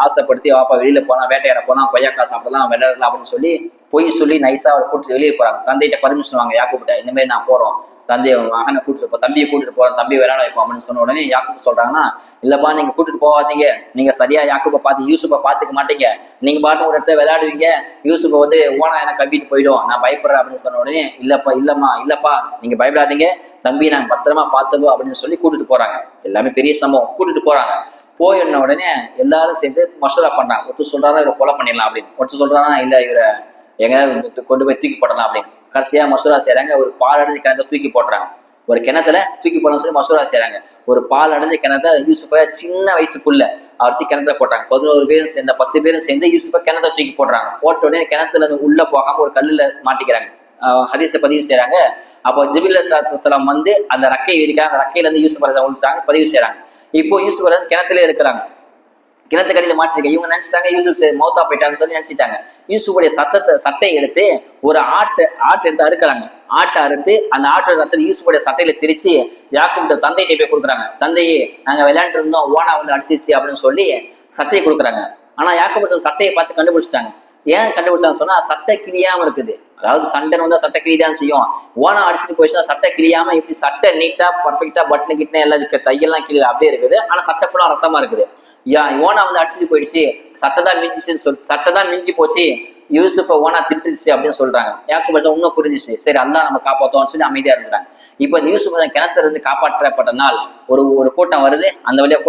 ஆசைப்படுத்தி, வாப்பா வெளியில போனா, வேட்டையாட போனா, கொய்யாக்கா சாப்பிடலாம், விளையாடலாம் அப்படின்னு சொல்லி பொய் சொல்லி நைஸா அவர் கூப்பிட்டு வெளியே போறாங்க. தந்தைகிட்ட பர்மிஷன் வாங்க, யாக்கூப்ட்ட இந்த மாதிரி நான் போறோம், தந்தைய மகனை கூட்டிட்டு தம்பியை கூட்டிட்டு போறோம், தம்பி விளையாட வைப்போம் அப்படின்னு சொன்ன உடனே யாக்கூப் சொல்றாங்கன்னா, இல்லப்பா நீங்க கூட்டிட்டு போவாதீங்க, நீங்க சரியா யாக்கூப்பை பார்த்து யூசுப்பை பார்த்துக்க மாட்டீங்க, நீங்க பாட்டு ஒரு இடத்துல விளையாடுவீங்க, யூசுப்பை வந்து ஓனா எனக்கு கம்பிட்டு போயிடும், நான் பயப்படுறேன் அப்படின்னு சொன்ன உடனே இல்லப்பா நீங்க பயப்படாதீங்க, தம்பி நாங்க பத்திரமா பார்த்துக்கோ அப்படின்னு சொல்லி கூட்டிட்டு போறாங்க. எல்லாமே பெரிய சம்பவம். கூட்டிட்டு போறாங்க. போயின உடனே எல்லாரும் சேர்ந்து மஷூரா பண்றாங்க. ஒருத்தர் சொல்றாரா இவரை கொலை பண்ணிடலாம் அப்படின்னு, ஒருத்தர் சொல்றானா இல்ல இவரை எங்கேயாவது கொண்டு போய் தூக்கி போடலாம் அப்படின்னு. கடைசியா மசூரா செய்யறாங்க. ஒரு பால் அடைஞ்ச கிணத்துல தூக்கி போடுறாங்க. ஒரு கிணத்துல தூக்கி போடணும்னு சொல்லி மசூரா செய்யறாங்க. ஒரு பால் அடைஞ்ச கிணத்த யூசுஃபை சின்ன வயசுக்குள்ள அவர் தூக்கி கிணத்துல போட்டாங்க. 11 பேரும் சேர்ந்த 10 பேரும் சேர்ந்து யூசுஃபை கிணத்துல தூக்கி போடுறாங்க. போட்ட உடனே கிணத்துல இருந்து உள்ள போகாம ஒரு கல்லுல மாட்டிக்கிறாங்க. ஹதீஸ பதிவு செய்யறாங்க. அப்போ ஜிப்ரீல் அலைஹிஸ்ஸலாம் வந்து அந்த ரக்கையை விரிக்கிறாங்க. அந்த ரக்கையில இருந்து யூசுப் அலைஹிஸ்ஸலாம் விழுந்துட்டாங்க, பதிவு செய்யறாங்க. இப்போ யூசுப் அலைஹிஸ்ஸலாம் கிணத்துல இருக்கிறாங்க. கிணத்து கடையில மாட்டிருக்க இவங்க நினைச்சிட்டாங்க யூசுப் மௌத்தா போயிட்டாங்கன்னு சொல்லி நினைச்சிட்டாங்க. யூசுஃபுடைய சட்டையை எடுத்து ஒரு ஆட்டை எடுத்து அறுக்கிறாங்க. ஆட்டை அறுத்து அந்த ஆட்டோட ரத்தத்தை யூசுஃபுடைய சட்டையில திரிச்சு யாக்கூப்ட தந்தையை போய் கொடுக்குறாங்க. தந்தையே நாங்க விளையாண்டு இருந்தோம், ஓனா வந்து அடிச்சிருச்சு அப்படின்னு சொல்லி சட்டையை கொடுக்குறாங்க. ஆனா யாக்கூப் சட்டையை பார்த்து கண்டுபிடிச்சிட்டாங்க. ஏன் கண்டுபிடிச்சான்னு சொன்னா, சட்டை கிழியாம இருக்குது. அதாவது சண்டைன்னு வந்தா சட்டை கிழிதான் செய்யும். ஓனா அடிச்சுட்டு போயிடுச்சுன்னா சட்டை கிழியாம இப்படி சட்டை நீட்டா பர்ஃபெக்டா பட்டனு கிட்டனே எல்லாம் தையெல்லாம் கீழே அப்படியே இருக்குது. ஆனா சட்டை ஃபுல்லா ரத்தமா இருக்குது. ஓனா வந்து அடிச்சுட்டு போயிடுச்சு, சட்டை தான் மிஞ்சி போச்சு, யூசுஃபை ஓனா திட்டுச்சு அப்படின்னு சொல்றாங்க. யாக்கூப் அலைஹிஸ்ஸலாம் உண்மை புரிஞ்சிச்சு. சரி அல்லாஹ் நம்ம காப்பாத்தோம்னு சொல்லி அமைதியா இருந்தாங்க. இப்போ யூசுப் கிணத்துல இருந்து காப்பாற்றப்பட்ட நாள் ஒரு கூட்டம் வருது. அந்த வழியா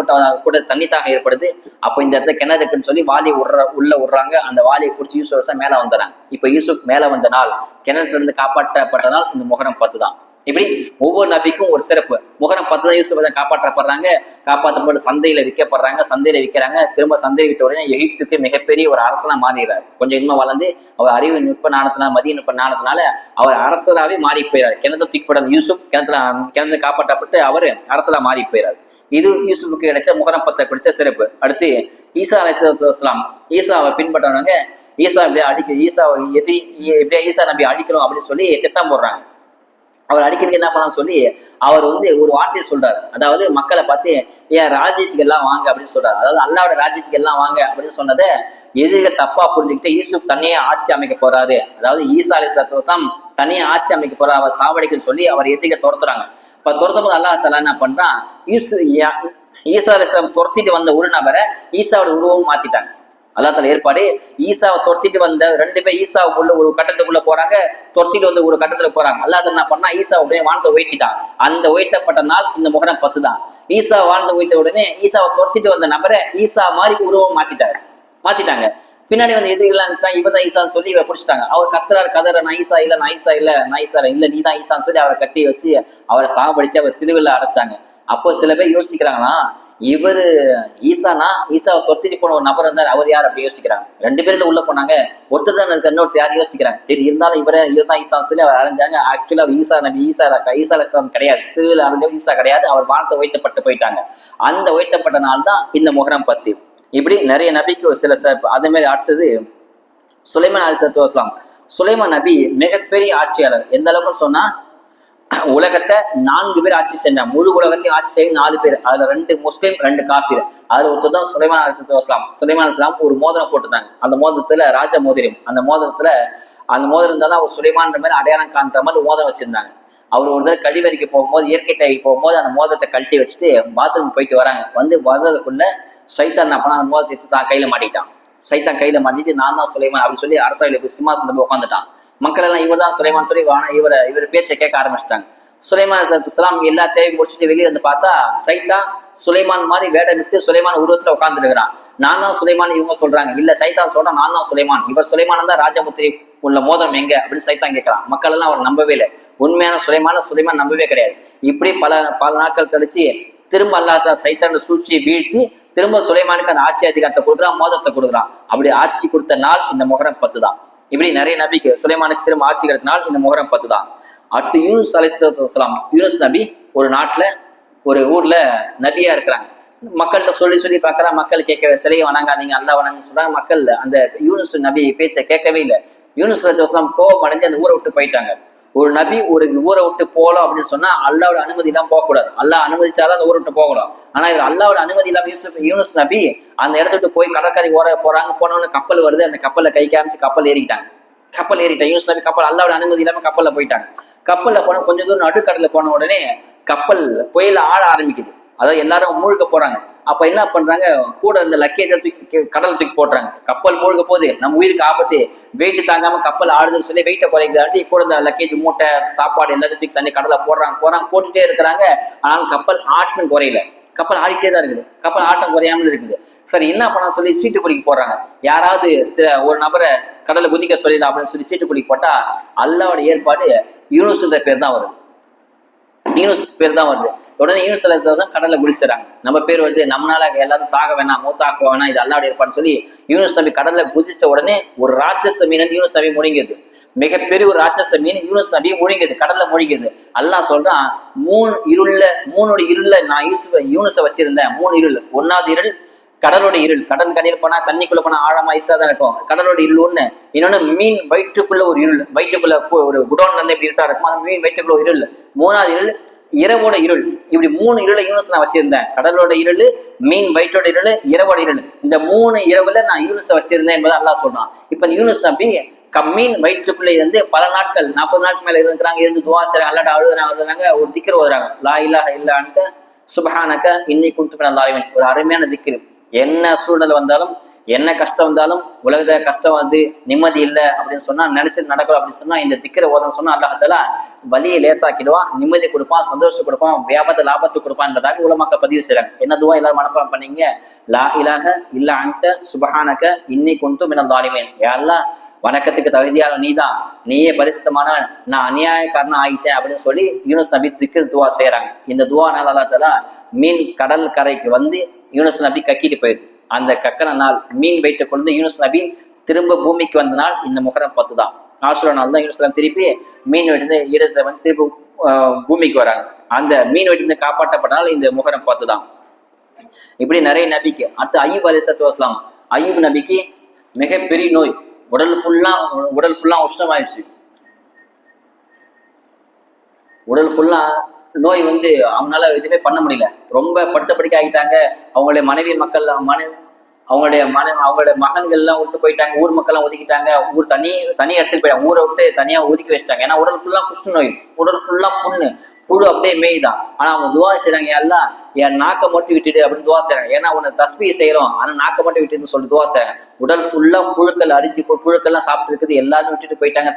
கூட தண்ணி தாகம் ஏற்படுது. அப்போ இந்த இடத்துல கிணறு இருக்குன்னு சொல்லி வாலி உள்ள விடுறாங்க. அந்த வாலியை குறிச்சு யூசுப் அலைஹிஸ்ஸலாம் மேல வந்துடுறாங்க. இப்போ யூசுப் மேல வந்த நாள், கிணத்துல இருந்து காப்பாற்றப்பட்ட நாள் இந்த முஹர்ரம் 10 தான். இப்படி ஒவ்வொரு நபிக்கும் ஒரு சிறப்பு. முஹர்ரம் 10 தான் யூசுப் காப்பாற்றப்படுறாங்க. காப்பாற்றப்பட்டு சந்தையில விற்கப்படுறாங்க. சந்தையில விற்கிறாங்க. திரும்ப சந்தை வித்த உடனே எகிப்துக்கு மிகப்பெரிய ஒரு அரசனா மாறிடுறாரு. கொஞ்சம் இன்னும் வளர்ந்து அவர் அறிவு நுட்ப நாணத்தினால, மதிய நுட்ப நாணத்தினால அவர் அரசராகவே மாறி போயிறாரு. கிணத்து தூக்கிப்படாத யூசுப் கிணத்துல காப்பாற்றப்பட்டு அவர் அரசரா மாறி போயிறாரு. இது யூசுஃபுக்கு கிடைச்ச முஹர்ரம் 10 கிடைச்ச சிறப்பு. அடுத்து ஈசா அலைஹிஸ்ஸலாம், ஈசாவை பின்பற்றவங்க ஈசா எப்படியா நபி அடிக்கணும் அப்படின்னு சொல்லி திட்டம் போடுறாங்க. அவர் அடிக்கடி என்ன பண்ணான்னு சொல்லி அவர் ஒரு வார்த்தையை சொல்றாரு. அதாவது மக்களை பார்த்து என் ராஜ்யத்துக்கு எல்லாம் வாங்க அப்படின்னு சொல்றாரு. அதாவது அல்லாவோட ராஜ்யத்துக்கு எல்லாம் வாங்க அப்படின்னு சொன்னதை எதிரிகள் தப்பா புரிஞ்சுக்கிட்டு யூசுப் தனியே ஆட்சி அமைக்க போறாரு, அதாவது ஈசா அலைஹிஸ்ஸலாம் தனியே ஆட்சி அமைக்க போறாரு, அவர் சாவடிக்க சொல்லி அவர் எதிரிகள் துரத்துறாங்க. இப்ப துரத்தும் போது அல்லாஹ் தஆலா என்ன பண்றான், ஈசா அலைஹிஸ்ஸலாம் துரத்திட்டு வந்த ஒரு நபரை ஈசாவோட உருவமும் மாத்திட்டாங்க. அல்லாஹ் தஆலா ஏற்பாடு. ஈசாவை துரத்திட்டு வந்த 2 பேர் ஈசாவுக்குள்ள ஒரு கட்டத்துக்குள்ள போறாங்க, துரத்திட்டு வந்து ஒரு கட்டத்துல போறாங்க. அல்லாஹ் தஆலா என்ன பண்ணா, ஈசா உடனே வானத்தை உயர்த்திட்டான். அந்த உயர்த்தப்பட்ட நாள் இந்த முஹர்ரம் 10 தான். ஈசா வானத்தை உயர்த்த உடனே ஈசாவை துரத்திட்டு வந்த நபரை ஈசா மாதிரி உருவம் மாத்திட்டாங்க. பின்னாடி வந்து எதிரிகள்லாம் இருந்துச்சா, இவதான் ஈசான்னு சொல்லி இவரை பிடிச்சிட்டாங்க. அவர் கத்துறாரு கதற, நான் ஈசா இல்ல, நான் ஈசா இல்ல, நான் ஈசா இல்ல, நீ தான் ஈசான்னு சொல்லி அவரை கட்டி வச்சு அவரை சாவடிச்சு அவர் சிலுவையில அடைச்சாங்க. அப்போ சில பேர் யோசிக்கிறாங்கன்னா, இவரு ஈசானா, ஈசாவை தொத்திட்டு போன ஒரு நபர் இருந்தார், அவர் யார் அப்படி யோசிக்கிறாங்க. 2 பேர்ல உள்ள போனாங்க, ஒருத்தர் தான் இருக்க, இன்னொருத்தர் யாரும் யோசிக்கிறாங்க. சரி இருந்தாலும் இவர்தான் ஈசான்னு சொல்லி அவர் அடைஞ்சாங்க. ஆக்சுவலா அவர் ஈசா நபி, ஈசா அலைஹிஸ்ஸலாம் கிடையாது, சிலுவையில அடைஞ்சவர் ஈசா கிடையாது, அவர் வானத்தை உயர்த்தப்பட்டு போயிட்டாங்க. அந்த உயர்த்தப்பட்ட நாள் தான் இந்த முஹர்ரம் 10. இப்படி நிறைய நபிக்கு ஒரு சில சிறப்பு. அதே மாதிரி அடுத்தது சுலைமான் அலைஹிஸ்ஸலாம். சுலைமான் நபி மிகப்பெரிய ஆட்சியாளர். எந்த அளவுக்குன்னு சொன்னா, உலகத்தை 4 பேர் ஆட்சி செஞ்சாங்க. முழு உலகத்தையும் ஆட்சி செய்ய 4 பேர். அதுல 2 முஸ்லீம் 2 காஃபிர். அதுல ஒருத்தர் தான் சுலைமான் அலைஹிஸ்ஸலாம். சுலைமான் அலைஹிஸ்ஸலாம் ஒரு மோதிரம் போட்டுருந்தாங்க. அந்த மோதிரத்துல ராஜ மோதிரம். அந்த மோதிரம் தான் அவர் சுலைமான்ற மாதிரி அடையாளம் காண்ற மாதிரி மோதிரம் வச்சிருந்தாங்க. அவர் ஒரு தடவை கழிவறைக்கு போகும்போது, இயற்கை தேவைக்கு போகும்போது அந்த மோதிரத்தை கழட்டி வச்சுட்டு பாத்ரூம் போயிட்டு வராங்க. வர்றதுக்குள்ள சைத்தான் என்ன பண்ணா, அந்த மோதிரத்தை எடுத்து தான் கையில மாட்டிட்டான். சைத்தான் கையில மாட்டிட்டு நான் தான் சுலைமான் அப்படின்னு சொல்லி அரசாயில போய் சிம்மாசனத்துல போய் உட்காந்துட்டான். மக்கள் எல்லாம் இவர் தான் சுலைமான் சொல்லி இவர் பேச்சை கேட்க ஆரம்பிச்சிட்டாங்க. சுலைமான் அலைஹிஸ்ஸலாம் எல்லா தேவையும் முடிச்சுட்டு வெளியே வந்து பார்த்தா, சைத்தான் சுலைமான் மாதிரி வேடமிட்டு சுலைமான் உருவத்துல உட்கார்ந்துருக்கிறான். நான் தான் சுலைமான் இவங்க சொல்றாங்க. இல்ல, சைத்தான் சொல்றான் நான் தான் சுலைமான், இவர் சுலைமான் தான் ராஜமுத்திரி உள்ள மோதிரம் எங்க அப்படின்னு சைத்தான் கேட்கறான். மக்கள் எல்லாம் அவர் நம்பவே இல்லை. உண்மையான சுலைமான் நம்பவே கிடையாது. இப்படி பல நாட்கள் கழிச்சு திரும்ப அல்லாஹ் சைத்தான் சூழ்ச்சியை வீழ்த்தி திரும்ப சுலைமானுக்கு அந்த ஆட்சி அதிகாரத்தை கொடுக்குறான், மோதிரத்தை கொடுக்குறான். அப்படி ஆட்சி கொடுத்த நாள் இந்த முஹர்ரம் 10 தான். இப்படி நிறைய நபிக்கு சுலைமானுக்கு திரும்ப ஆட்சி கிடைத்த நாள் இந்த முஹர்ரம் 10 தான். அடுத்து யூனுஸ் அலைஹிஸ்ஸலாம். யூனுஸ் நபி ஒரு நாட்டுல ஒரு ஊர்ல நபியா இருக்கிறாங்க. மக்கள்கிட்ட சொல்லி பார்க்கறா, மக்கள் கேட்கவே, சிலையை வணங்காதீங்க, அல்லா வணங்குன்னு சொல்றாங்க. மக்கள் அந்த யூனுஸ் நபி பேச்சை கேட்கவே இல்லை. யூனுஸ் அலைஹிஸ்ஸலாம் கோபம் அடைஞ்சு அந்த ஊரை விட்டு போயிட்டாங்க. ஒரு நபி ஒரு ஊரை விட்டு போகலாம் அப்படின்னு சொன்னா அல்லாவோட அனுமதி இல்லாம போகக்கூடாது. அல்லாஹ் அனுமதிச்சாதான் அந்த ஊரை விட்டு போகலாம். ஆனா இவர் அல்லாவோட அனுமதி இல்லாம யூனுஸ் நபி அந்த இடத்த விட்டு போய் கடற்கரை போறாங்க. போனவொன்னு கப்பல் வருது, அந்த கப்பல்ல கை காமிச்சு கப்பல் ஏறிட்டாங்க. யூனுஸ் நபி கப்பல் அல்லாவோட அனுமதி இல்லாம கப்பல்ல போயிட்டாங்க. கப்பல்ல போன கொஞ்சம் தூரம் நடுக்கடல போன உடனே கப்பல் புயல ஆட ஆரம்பிக்குது. அதாவது எல்லாரும் மூழ்க போறாங்க. அப்ப என்ன பண்றாங்க, கூட இந்த லக்கேஜை கடல் தூக்கி போடுறாங்க. கப்பல் மூழ்க போகுது, நம்ம உயிருக்கு ஆபத்து, வெயிட் தாங்காம கப்பல் ஆடுதுன்னு சொல்லி வெயிட்டை குறைக்கிறாண்டி கூட இந்த லக்கேஜ், மூட்டை, சாப்பாடு எல்லாத்தையும் தூக்கி தண்ணி கடலை போடுறாங்க. போட்டுட்டே இருக்கிறாங்க. ஆனாலும் கப்பல் ஆட்டம் குறையல, கப்பல் ஆடிட்டே தான் இருக்குது. கப்பல் ஆட்டம் குறையாமல் இருக்குது. சரி என்ன பண்ண சொல்லி சீட்டு குடிக்க போடுறாங்க. யாராவது ஒரு நபரை கடலை குதிக்க சொல்லிடலாம் அப்படின்னு சொல்லி சீட்டு குடிக்க போட்டா அல்லாவோட ஏற்பாடு யூனுஸ்ன்ற பேர் தான் வருது. உடனே யூனுஸ் அலைஹிஸ்ஸலாம் கடல்ல குதிச்சுறாங்க. நம்ம பேர் வருது, நம்மளால எல்லாரும் சாக வேணாம், மூத்தாக்க வேணாம், இது அல்லாஹ்வுடைய ஏற்பாடு சொல்லி யூனுஸ் நபி கடல்ல குதிச்ச உடனே ஒரு ராட்சச மீன் வந்து யூனுஸ் நபி முழுங்கியது. மிகப்பெரிய ஒரு ராட்சச மீன் யூனுஸ் நபி முழுங்கியது, கடல்ல முழுங்கியது. அல்லாஹ் சொல்றான், மூணோட இருள்ல நான் யூனுஸை வச்சிருந்தேன். 3 இருள். 1வது இருள் கடலோட இருள். கடல் கடையில் போனா தண்ணிக்குள்ள போனா ஆழமா இருட்டாதான் இருக்கும். கடலோட இருள் ஒண்ணு. இன்னொன்னு மீன் வயிற்றுக்குள்ள ஒரு இருள். வயிற்றுக்குள்ள ஒரு குடோன் வந்து எப்படி இருட்டா இருக்கும், அந்த மீன் வயிற்றுக்குள்ள ஒரு இருள். 3வது இருள் இரவோட இருள். இப்படி 3 இருளை யூனுஸ் நான் வச்சிருந்தேன். கடலோட இருள், மீன் வயிற்றோட இருள், இரவோட இருள். இந்த 3 இரவுல நான் யூனுஸை வச்சிருந்தேன் என்பதை அல்லாஹ் சொல்றான். இப்ப இந்த யூனுஸ் நபி மீன் வயிற்றுக்குள்ள இருந்து பல நாட்கள், 40 நாட்கள் மேல இருக்கிறாங்க. இருந்து துவா செய்றாங்க, அல்லாஹ்ட்ட அழுகுறாங்க, ஒரு திக்ர் ஓதுறாங்க. லா இலாஹ இல்லா அன்த சுப்ஹானக இன்னி குன்து மினல் ஸாலிமீன். ஒரு அருமையான திக்ர். என்ன சூழ்நிலை வந்தாலும், என்ன கஷ்டம் வந்தாலும், உலகத்துல கஷ்டம் வந்து நிம்மதி இல்லை அப்படின்னு சொன்னா, நினைச்சது நடக்கும் அப்படின்னு சொன்னா, இந்த திக்கரை ஓதன்னு சொன்னா அல்லாஹ் தஆலா வலியை லேசாக்கிடுவான், நிம்மதி கொடுப்பான், சந்தோஷம் கொடுப்பான், வியாபாரத்தை லாபத்தை கொடுப்பான்றதாக உலமாக்கள் பதிவு செய்றாங்க. என்ன துவா எல்லாரும் மனப்பாடம் பண்ணீங்க? லா இலாஹ இல்லா அன்த சுப்ஹானக இன்னி குன்து மினல் ஸாலிமீன். யா அல்லாஹ், வணக்கத்துக்கு தகுதியான நீதான், நீயே பரிசுத்தமானவன், நான் அநியாயக்காரனா ஆயிட்டேன் அப்படின்னு சொல்லி யூனுஸ் நபி திக்ர் துவா செய்யறாங்க. இந்த துவானால அல்லாஹ் தஆலா மீன் கடல் கரைக்கு வந்து யூனுஸ் நபி கக்கிட்டு போயிருக்கு. அந்த கக்கன நாள் மீன் வயிற்றை கொண்டு யூனுஸ் நபி திரும்ப பூமிக்கு வந்த நாள் இந்த முஹர்ரம் 10 தான். ஆஷுரா நாள் தான் யூனுஸ் நபி திருப்பி மீன் வயிற்று ஈடத்தை வந்து திருப்பி பூமிக்கு வராங்க. அந்த மீன் வயிற்று காப்பாற்றப்பட்ட நாள் இந்த முஹர்ரம் 10 தான். இப்படி நிறைய நபிக்கு. அடுத்து அய்யூப் அலைஹிஸ்ஸலாம். அய்யூப் நபிக்கு மிகப்பெரிய நோய், உடல் ஃபுல்லா உஷ்ணமாயிடுச்சு. உடல் ஃபுல்லா நோய் வந்து அவங்களால எதுவுமே பண்ண முடியல, ரொம்ப படுத்த படுக்கை ஆகிட்டாங்க. அவங்களுடைய மனைவி மக்கள் அவங்களுடைய மகன்கள் எல்லாம் விட்டு போயிட்டாங்க, ஊர் மக்கள் எல்லாம் ஒதுக்கிட்டாங்க, ஊர் தனி இடத்துக்கு போயிட்டாங்க, ஊரை விட்டு தனியா ஒதுக்கி வச்சிட்டாங்க. ஏன்னா உடல் ஃபுல்லா குஷ்டு நோய், உடல் ஃபுல்லா புண்ணு, புழு அப்படியே மேய்தான். ஆனா அவங்க துவா செய்றாங்க, எல்லாம் என் நாக்கை மட்டும் விட்டுட்டு அப்படின்னு துவா செய்றாங்க. ஏன்னா உன்னை தஸ்பீ செய்யறோம், ஆனா நாக்கை மட்டும் விட்டுன்னு சொல்லி துவா செய்றாங்க. உடல் ஃபுல்லா புழுக்கள் அரிச்சு புழுக்கள்லாம் சாப்பிட்டு இருக்குது, எல்லாரும் விட்டுட்டு போயிட்டாங்க,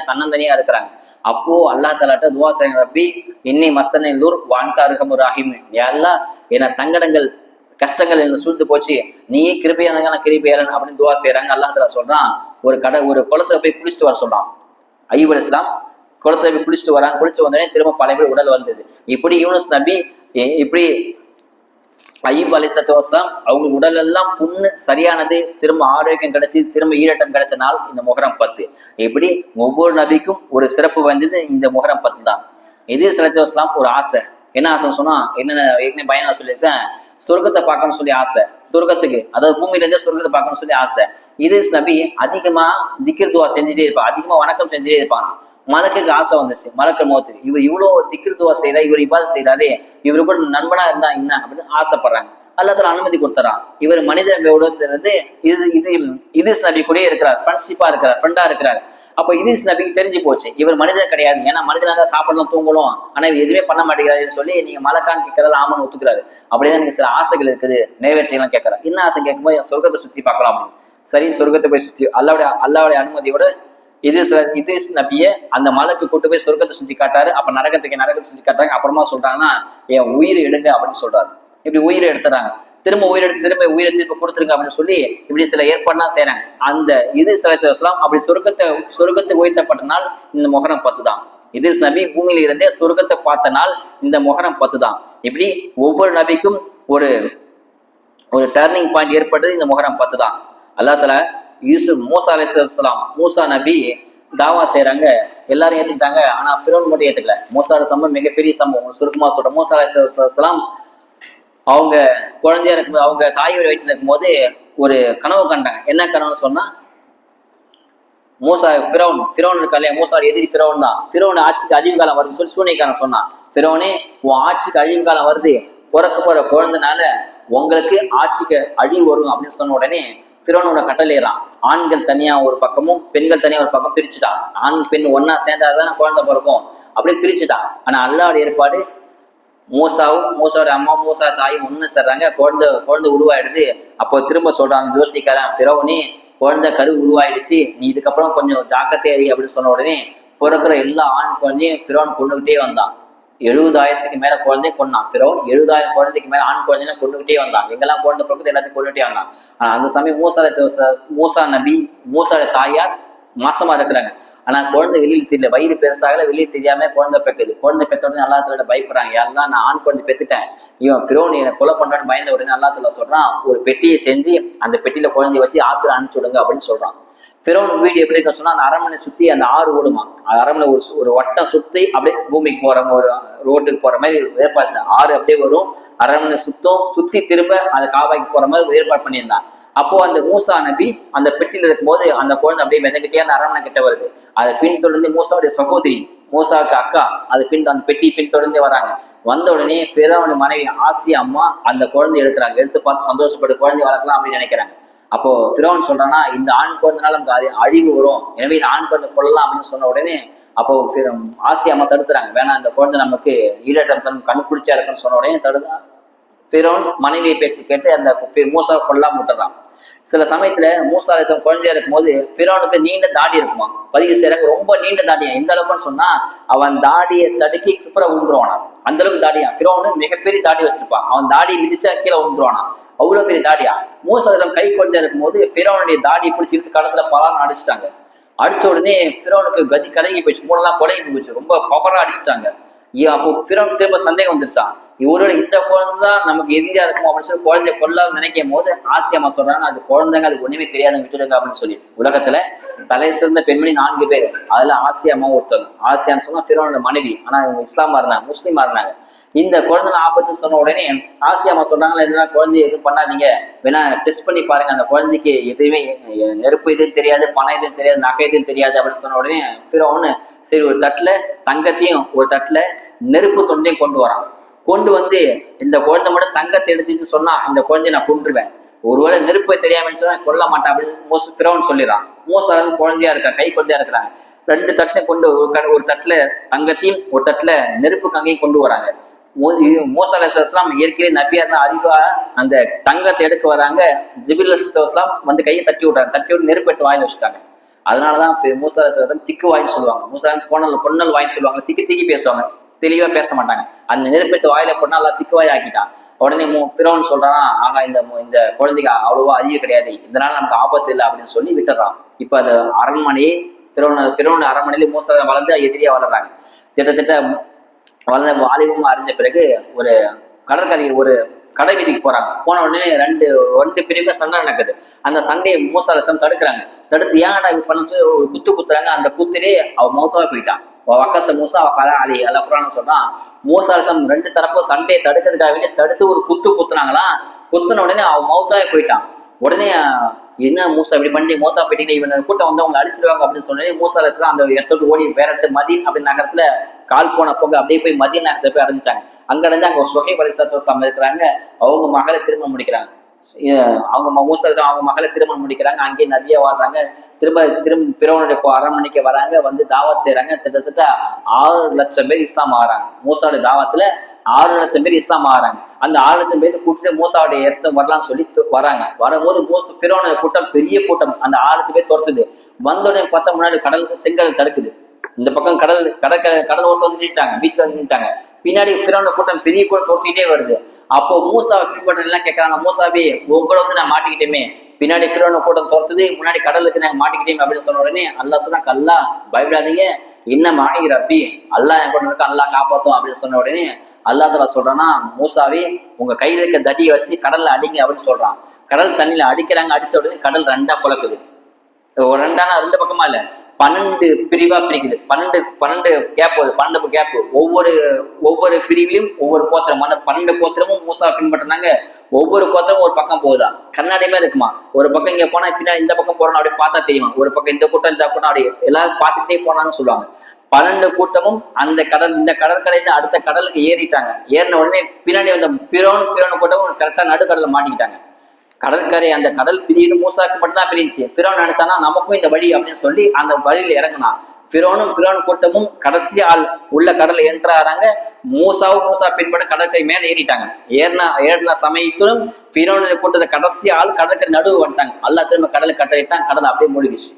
தன்னந்தனியா இருக்கிறாங்க. அப்போ அல்லா தலாட்ட துவா செய்றாங்க, ரப்பி இன்னி மஸ்தனூர் வாழ்த்தா அருகமுர் ராஹிம், எல்லாம் என தங்கடங்கள் கஷ்டங்கள் என்ன சூழ்ந்து போச்சு, நீயே கிருபையானங்க கிருபையாளன் அப்படின்னு துவா செய்யறாங்க. அல்லாஹ் தஆலா சொல்றான், ஒரு குளத்துல போய் குளிச்சுட்டு வர சொல்றான். அய்யூப் அலைஹிஸ்ஸலாம் குளத்துல போய் குளிச்சுட்டு வராங்க. குளிச்சு வந்தோடனே திரும்ப பழைய உடல் வந்தது. இப்படி யூனுஸ் நபி இப்படி அய்யூப் அலைஹிஸ்ஸலாம் அவங்க உடல் எல்லாம் புண்ணு சரியானது, திரும்ப ஆரோக்கியம் கிடைச்சி, திரும்ப ஈரட்டம் கிடைச்ச நாள் இந்த முஹர்ரம் 10. இப்படி ஒவ்வொரு நபிக்கும் ஒரு சிறப்பு வாய்ந்தது இந்த முஹர்ரம் 10 தான். இதீஸ் அலைஹிஸ்ஸலாம் ஒரு ஆசை, என்ன ஆசைன்னு சொன்னா, என்ன ஏற்கனவே பயனா சொல்லியிருக்கேன், சொர்க்கத்தை பார்க்கணும்னு சொல்லி ஆசை, சொர்க்கத்துக்கு அதாவது பூமியில இருந்தே சொர்க்கத்தை பார்க்கணும்னு சொல்லி ஆசை. இதீஸ் நபி அதிகமா திக்ர் துவா செஞ்சுட்டே இருப்பான், அதிகமா வணக்கம் செஞ்சுட்டே இருப்பான். மலக்குக்கு ஆசை வந்துச்சு, மலக்கு மௌத்துக்கு, இவர் இவ்வளவு திக்ர் துவா செய்யறா, இவர் இபாதத் செய்யறாரு, இவரு கூட நண்பனா இருந்தா என்ன அப்படின்னு ஆசைப்படுறாங்க. அல்லாஹ் தஆலா அனுமதி கொடுத்துறான். இவர் மனித உலகத்திலிருந்து இதீஸ் நபி கூட இருக்கிறார், ஃப்ரெண்ட்ஷிப்பா இருக்கிறார், ஃப்ரெண்டா இருக்கிறார். அப்ப இதீஸ் நபிக்கு தெரிஞ்சு போச்சு இவர் மனிதன் கிடையாது, ஏன்னா மனிதனாக சாப்பிடலாம் தூங்கலாம், ஆனா இவர் எதுவுமே பண்ண மாட்டேங்கிறாருன்னு சொல்லி நீங்க மலக்கான்னு கேட்கறது ஆமன்னு ஒத்துக்கிறாரு. அப்படிதான் எனக்கு சில ஆசைகள் இருக்குது, நிறைவேற்றலாம் கேட்கறேன். என்ன ஆசை கேட்கும்போது சொர்க்கத்தை சுத்தி பார்க்கலாம் அப்படின்னு. சரி, சொர்க்கத்தை போய் சுத்தி அல்லாவுடைய அனுமதியோட இதீஸ் நபிய அந்த மலைக்கு கூட்டு போய் சொர்க்கத்தை சுத்தி காட்டாரு. அப்ப நரகத்தை சுத்தி காட்டுறாங்க. அப்புறமா சொல்றாங்கன்னா, என் உயிரை எடுங்க அப்படின்னு சொல்றாரு. இப்படி உயிரை எடுத்துறாங்க, திரும்ப உயிரை திருப்ப கொடுத்துருங்க அப்படின்னு சொல்லி இப்படி சில ஏற்பாடுலாம் செய்யறாங்க. அந்த இதீஸ் அலைஹிஸ்ஸலாம் அப்படி சொர்க்கத்தை உயர்த்தப்பட்ட நாள் இந்த முஹர்ரம் 10 தான். இதீஸ் நபி பூமியில இருந்தே சொர்க்கத்தை பார்த்த நாள் இந்த முஹர்ரம் 10 தான். இப்படி ஒவ்வொரு நபிக்கும் ஒரு டர்னிங் பாயிண்ட் ஏற்பட்டது இந்த முஹர்ரம் 10 தான். அல்லாஹ் தஆலா மூசா அலைஹிஸ்ஸலாம், மூசா நபி தாவா செய்யறாங்க, எல்லாரும் ஏத்துக்கிட்டாங்க. ஆனா ஃபிரௌன் மட்டும் ஏத்துக்கல. மூசாவோட சம்பவம் மிகப்பெரிய சம்பவம், சுருக்கமா சொல்றேன். மூசா அலைஹிஸ்ஸலாம் அவங்க குழந்தையா இருக்கும்போது, அவங்க தாய் வயிற்றுல இருக்கும்போது ஒரு கனவு கண்டாங்க. என்ன கனவுன்னு சொன்னா, ஃபிரௌன் இருக்கா இல்லையா, மூசா எதிரி ஃபிரௌன் தான். ஃபிரௌன் ஆட்சிக்கு அழிவு காலம் வருதுன்னு சொல்லி சூனியக்காரன் சொன்னான். ஃபிரௌனே, உன் ஆட்சிக்கு அழிவு காலம் வருது, பிறக்க போற குழந்தைனால உங்களுக்கு ஆட்சிக்கு அழிவு வரும் அப்படின்னு சொன்ன உடனே ஃபிரௌனோட கட்டளையிறான், ஆண்கள் தனியா ஒரு பக்கமும் பெண்கள் தனியா ஒரு பக்கம் பிரிச்சுட்டான். ஆண் பெண் ஒன்னா சேர்ந்தாதான் குழந்தை பிறக்கும் அப்படின்னு பிரிச்சுட்டான். ஆனா அல்லாஹ்வுடைய ஏற்பாடு, மூசாவோட அம்மா மூசா தாயும் ஒண்ணு சேர்றாங்க, குழந்தை உருவாயிடுது. அப்போ திரும்ப சொல்றாங்க யோசிக்கிறேன், ஃபிரௌனே குழந்தை கரு உருவாயிடுச்சு, நீ இதுக்கப்புறம் கொஞ்சம் ஜாக்கிரதையாரி அப்படின்னு சொன்ன உடனே பிறக்கிற எல்லா ஆண் குழந்தையும் ஃபிரௌன் கொண்டுகிட்டே வந்தான். 70,000க்கு மேல குழந்தை கொண்டான் ஃபிரௌன். 70,000 குழந்தைக்கு மேல ஆண் குழந்தைங்க கொண்டுகிட்டே வந்தான். எங்கெல்லாம் குழந்தை பிறகுது எல்லாத்தையும் கொண்டுகிட்டே வந்தான். ஆனா அந்த சமயம் மூசா நபி, மூசாவோட தாயார் மாசமா இருக்கிறாங்க. ஆனா குழந்தை வெளியில் தெரியல, வயிறு பெருசாகல, வெளியே தெரியாம குழந்தை பெக்குது. குழந்தை பெற்ற உடனே அல்லாஹ் தஆலா பயப்படுறாங்க, யாரெல்லாம் நான் ஆண் குழந்தை பெத்துட்டேன், இவன் ஃபிரௌன் என்னை கொலை பண்றான்னு பயந்த உடனே அல்லாஹ் தஆலா சொல்றான், ஒரு பெட்டியை செஞ்சு அந்த பெட்டியில குழந்தைய வச்சு ஆத்துல அனுப்பிச்சு விடுங்க அப்படின்னு சொல்றான். ஃபிரௌன் வீடு எப்படி இருக்க சொன்னா, அந்த அரண்மனை சுத்தி அந்த ஆறு ஓடுமா, அரண்மனை ஒரு வட்டம் சுத்தி அப்படியே பூமிக்கு போற ஒரு ரோட்டுக்கு போற மாதிரி ஏற்பாடு, ஆறு அப்படியே வரும், அரண்மனை சுத்தி திரும்ப அந்த காவாய்க்கு போற மாதிரி ஏற்பாடு பண்ணியிருந்தான். அப்போ அந்த மூசா நபி அந்த பெட்டியில இருக்கும்போது அந்த குழந்தை அப்படியே மிதக்கிட்டே அந்த அரண்மனை கிட்ட வருது. அதை பின்தொடர்ந்து மூசாவுடைய சகோதரி, மூசாவுக்கு அக்கா, அந்த பெட்டி பின்தொடர்ந்து வராங்க. வந்த உடனே ஃபிரௌன் மனைவி ஆசியா அம்மா அந்த குழந்தை எடுக்கிறாங்க. எடுத்து பார்த்து சந்தோஷப்பட்டு குழந்தை வளர்க்கலாம் அப்படின்னு நினைக்கிறாங்க. அப்போ ஃபிரௌன் சொல்றான்னா, இந்த ஆண் குழந்தைனால நமக்கு அழிவு வரும், எனவே இந்த ஆண் குழந்தை கொள்ளலாம் அப்படின்னு சொன்ன உடனே அப்போ ஆசியா அம்மா தடுத்துறாங்க, வேணாம் இந்த குழந்தை நமக்கு ஈரட்டம் கண்ணு குளிச்சா இருக்குன்னு சொன்ன உடனே ஃபிரௌன் மனைவியை பேச்சு கேட்டு அந்த மூசாவை கொல்லாம விட்டுறான். சில சமயத்துல மூசா அலைஹிஸ்ஸலாம் குழந்தையா இருக்கும் போது ஃபிரௌனுக்கு நீண்ட தாடி இருக்குமா, பதிவு செய்யறாங்க, ரொம்ப நீண்ட தாடியா. எந்த அளவுக்குன்னு சொன்னா, அவன் தாடியை தடுக்கி கிப்புற விழுந்துருவானா, அந்த அளவுக்கு தாடியா. ஃபிரௌனு மிகப்பெரிய தாடி வச்சிருப்பான், அவன் தாடி மிதிச்சா கீழே விழுந்துருவானா, அவ்வளவு பெரிய தாடியா. மூசா அலைஹிஸ்ஸலாம் கை குழந்தையா இருக்கும் போது ஃபிரௌனுடைய தாடியை பிடிச்சி இழுத்து கடத்துல பலான்னு அடிச்சுட்டாங்க. அடிச்ச உடனே ஃபிரௌனுக்கு கதி கலங்கி போயிடுச்சு, மூணெல்லாம் கொலைக்கு போயிடுச்சு, ரொம்ப பவரா அடிச்சுட்டாங்க. அப்போ ஃபிரௌனுக்கு திரும்ப சந்தேகம் வந்துருச்சான், இவரோட இந்த குழந்தை தான் நமக்கு எதிரியா இருக்கும் அப்படின்னு சொல்லி குழந்தைய கொல்லாத நினைக்கும் போது ஆசியம்மா சொல்றாங்க அதுக்கு குழந்தைங்க அதுக்கு ஒண்ணுமே தெரியாத விட்டுடுங்க அப்படின்னு சொல்லி. உலகத்துல தலை சிறந்த பெண்மணி 4 பேர், அதுல ஆசியம்மா ஒருத்தவங்க. ஆசியான்னு சொன்னா ஃபிரௌனோட மனைவி, ஆனா இவங்க இஸ்லாமா இருந்தாங்க, முஸ்லீமா இருந்தாங்க. இந்த குழந்தை ஆபத்து சொன்ன உடனே ஆசியாமா சொல்றாங்களா, எதுனா குழந்தைய எதுவும் பண்ணாதீங்க, வேணா டெஸ்ட் பண்ணி பாருங்க, அந்த குழந்தைக்கு எதுவுமே நெருப்பு எதுவும் தெரியாது, பணம் எதுவும் தெரியாது, நகை எதுவும் தெரியாது அப்படின்னு சொன்ன உடனே ஃபிரௌன் சரி ஒரு தட்டுல தங்கத்தையும் ஒரு தட்டுல நெருப்பு தொண்டையும் கொண்டு வரான். கொண்டு வந்து இந்த குழந்தை மட்டும் தங்கத்தை எடுத்துன்னு சொன்னா இந்த குழந்தைய நான் கொண்டுருவேன், ஒருவேளை நெருப்பை தெரியாம சொன்னா கொல்ல மாட்டேன் அப்படின்னு ஃபிரௌன் சொல்லிடுறான். மூசா குழந்தையா இருக்கா, கை குழந்தையா இருக்கிறாங்க. 2 தட்டை கொண்டு ஒரு தட்டுல தங்கத்தையும் ஒரு தட்டுல நெருப்பு கங்கையும் கொண்டு வராங்க. மூசா அலைஹிஸ்ஸலாம் ஏற்கனவே நபியா இருந்தா அறிவா அந்த தங்கத்தை எடுக்க வராங்க. ஜிப்ரீல் அலைஹிஸ்ஸலாம் வந்து கையை தட்டி விட்டாங்க, தட்டி விட்டு நெருப்பு எடுத்து வாயில வச்சுட்டாங்க. அதனாலதான் மூசா அலைஹிஸ்ஸலாம் திக்கு வாயின்னு சொல்லுவாங்க, மூசா பொன்னல் வாயின்னு சொல்லுவாங்க, திக்கி திக்கி பேசுவாங்க, தெளிவா பேச மாட்டாங்க. அந்த நெருப்பு எடுத்து வாயில பொண்ணா எல்லாம் திக்கு வாய் ஆக்கிட்டான். உடனே ஃபிரௌன் சொல்றான், ஆகா இந்த குழந்தைக்கு அவ்வளவா அறிவு கிடையாது, இதனால நமக்கு ஆபத்து இல்லை அப்படின்னு சொல்லி விட்டுறான். இப்ப அது அரண்மனையே ஃபிரௌன் அரண்மனையிலே மூசா வளர்ந்து எதிரியா வளர்றாங்க. கிட்டத்தட்ட வளர்ந்த வாலிபம் அறிஞ்ச பிறகு ஒரு கடற்கரையில் ஒரு கடை வீதிக்கு போறாங்க. போன உடனே ரெண்டு பிரிவுல சண்டை நடக்குது. அந்த சண்டையை மூசா அலைஹிஸ்ஸலாம் தடுக்கிறாங்க. தடுத்து ஏன்டா இப்படி பண்ண சொல்லி ஒரு குத்துறாங்க. அந்த குத்திலே அவ மௌத்தா போயிட்டான். வக்கச மூசா அவ அலி அல்ல குரான் சொல்றான். மூசா அலைஹிஸ்ஸலாம் 2 தரப்பும் சண்டையை தடுக்கிறதுக்காக வேண்டி தடுத்து ஒரு குத்துனாங்களாம். குத்துன உடனே அவ மௌத்தாவே போயிட்டான். உடனே என்ன மூசா இப்படி பண்ணி மௌத்தா போயிட்டீங்க, இவன் கூட்டம் வந்து அவங்க அழிச்சிருவாங்க அப்படின்னு சொன்னே மூசா அலைஹிஸ்ஸலாம் அந்த இடத்தோடு ஓடி வேற இடத்து மதீன் அப்படின்னு நகரத்துல கால் போன போக அப்படியே போய் மதீன் நகரத்தை போய் அடைஞ்சிட்டாங்க. அங்க அடைஞ்சு அங்க ஒரு சுஹைப் அலைஹிஸ்ஸலாம் இருக்கிறாங்க. அவங்க மகளை திருமணம் முடிக்கிறாங்க. அவங்க மூசா அவங்க மகளை திருமணம் முடிக்கிறாங்க. அங்கேயே நபியா வாழ்றாங்க. திரும்ப ஃபிரௌனுடைய அரண்மனைக்கு வராங்க. வந்து தாவத் செய்யறாங்க. கிட்டத்தட்ட 6 லட்சம் பேர் இஸ்லாம் ஆகிறாங்க. மூசாவுடைய தாவத்துல 6 லட்சம் பேர் இஸ்லாம் ஆகிறாங்க. அந்த 6 லட்சம் பேருக்கு கூட்டிட்டு மூசாவுடைய இடத்த வரலாம்னு சொல்லி வராங்க. வரும்போது ஃபிரௌனுடைய கூட்டம் பெரிய கூட்டம், அந்த 6 லட்சம் பேர் துரத்துது. வந்தோடனே பார்த்தா முன்னாடி செங்கடல் தடுக்குது. இந்த பக்கம் கடல் ஓட்டு வந்து நின்றுட்டாங்க, பீச்ல வந்து நின்றுட்டாங்க. பின்னாடி ஃபிரௌனுடைய கூட்டம் பெரிய கூட்டம் துரத்திட்டே வருது. அப்போ மூசாவை பின்பற்ற எல்லாம் கேட்கறாங்க, மூசாவே உங்களை வந்து நான் மாட்டிக்கிட்டேமே, பின்னாடி ஃபிரௌன் கூட்டம் துரத்துது, முன்னாடி கடலுக்கு நாங்க மாட்டிக்கிட்டேமே அப்படின்னு சொன்ன உடனே அல்லாஹ் சொன்னாங்க, அல்லாஹ் பயப்படாதீங்க, என்ன மாயி ரப்பி, அல்லாஹ் என் கூட இருக்க, அல்லாஹ் காப்பாத்தும் அப்படின்னு சொன்ன உடனே அல்லாஹ் தஆலா சொல்றான்னா, மூசாவே உங்க கையில இருக்க தடியை வச்சு கடல்ல அடிங்க அப்படின்னு சொல்றான். கடல் தண்ணியில அடிக்கிறாங்க. அடிச்ச உடனே கடல் 2ஆ பிளக்குது. 2ஆனா 2 பக்கமா இல்ல, 12 பிரிவா பிரிக்குது. 12 கேப் வருது. 12 கேப். ஒவ்வொரு பிரிவிலையும் ஒவ்வொரு கோத்திரம். அந்த 12 கோத்திரமும் மூசா பின்பற்றினாங்க. ஒவ்வொரு கோத்திரமும் ஒரு பக்கம் போகுதா, கண்ணாடியுமே இருக்குமா. ஒரு பக்கம் இங்க போனா பின்னாடி இந்த பக்கம் போறோம் அப்படி பார்த்தா தெரியுமா. ஒரு பக்கம் இந்த கூட்டம் இந்த கூட்டம் அப்படி எல்லாரும் பார்த்துக்கிட்டே போனான்னு சொல்லுவாங்க. 12 கூட்டமும் அந்த இந்த கடற்கரையில அடுத்த கடலுக்கு ஏறிட்டாங்க. ஏறின உடனே பின்னாடி வந்த ஃபிரௌன் கூட்டமும் கரெக்டா நடுக்கடல மாட்டிக்கிட்டாங்க. கடற்கரை அந்த கடல் பிரியுது, மூசாக்கு மட்டும்தான் பிரிஞ்சு. ஃபிரௌன் நினைச்சானா நமக்கும் இந்த வழி அப்படின்னு சொல்லி அந்த வழியில இறங்கினான். ஃபிரௌன் கூட்டமும் கடைசி ஆள் உள்ள கடல்ல என்ட்ராறாங்க. மூசா பின்பற்ற கடற்கரை மேல ஏறிட்டாங்க. ஏறின சமயத்திலும் ஃபிரௌனுடைய கூட்டத்தை கடைசி ஆள் கடற்கரை நடுவு வந்துட்டாங்க. அல்லாஹ் திரும்ப கடலை கட்டளையிட்டாங்க. கடல் அப்படியே மூழ்கிச்சு.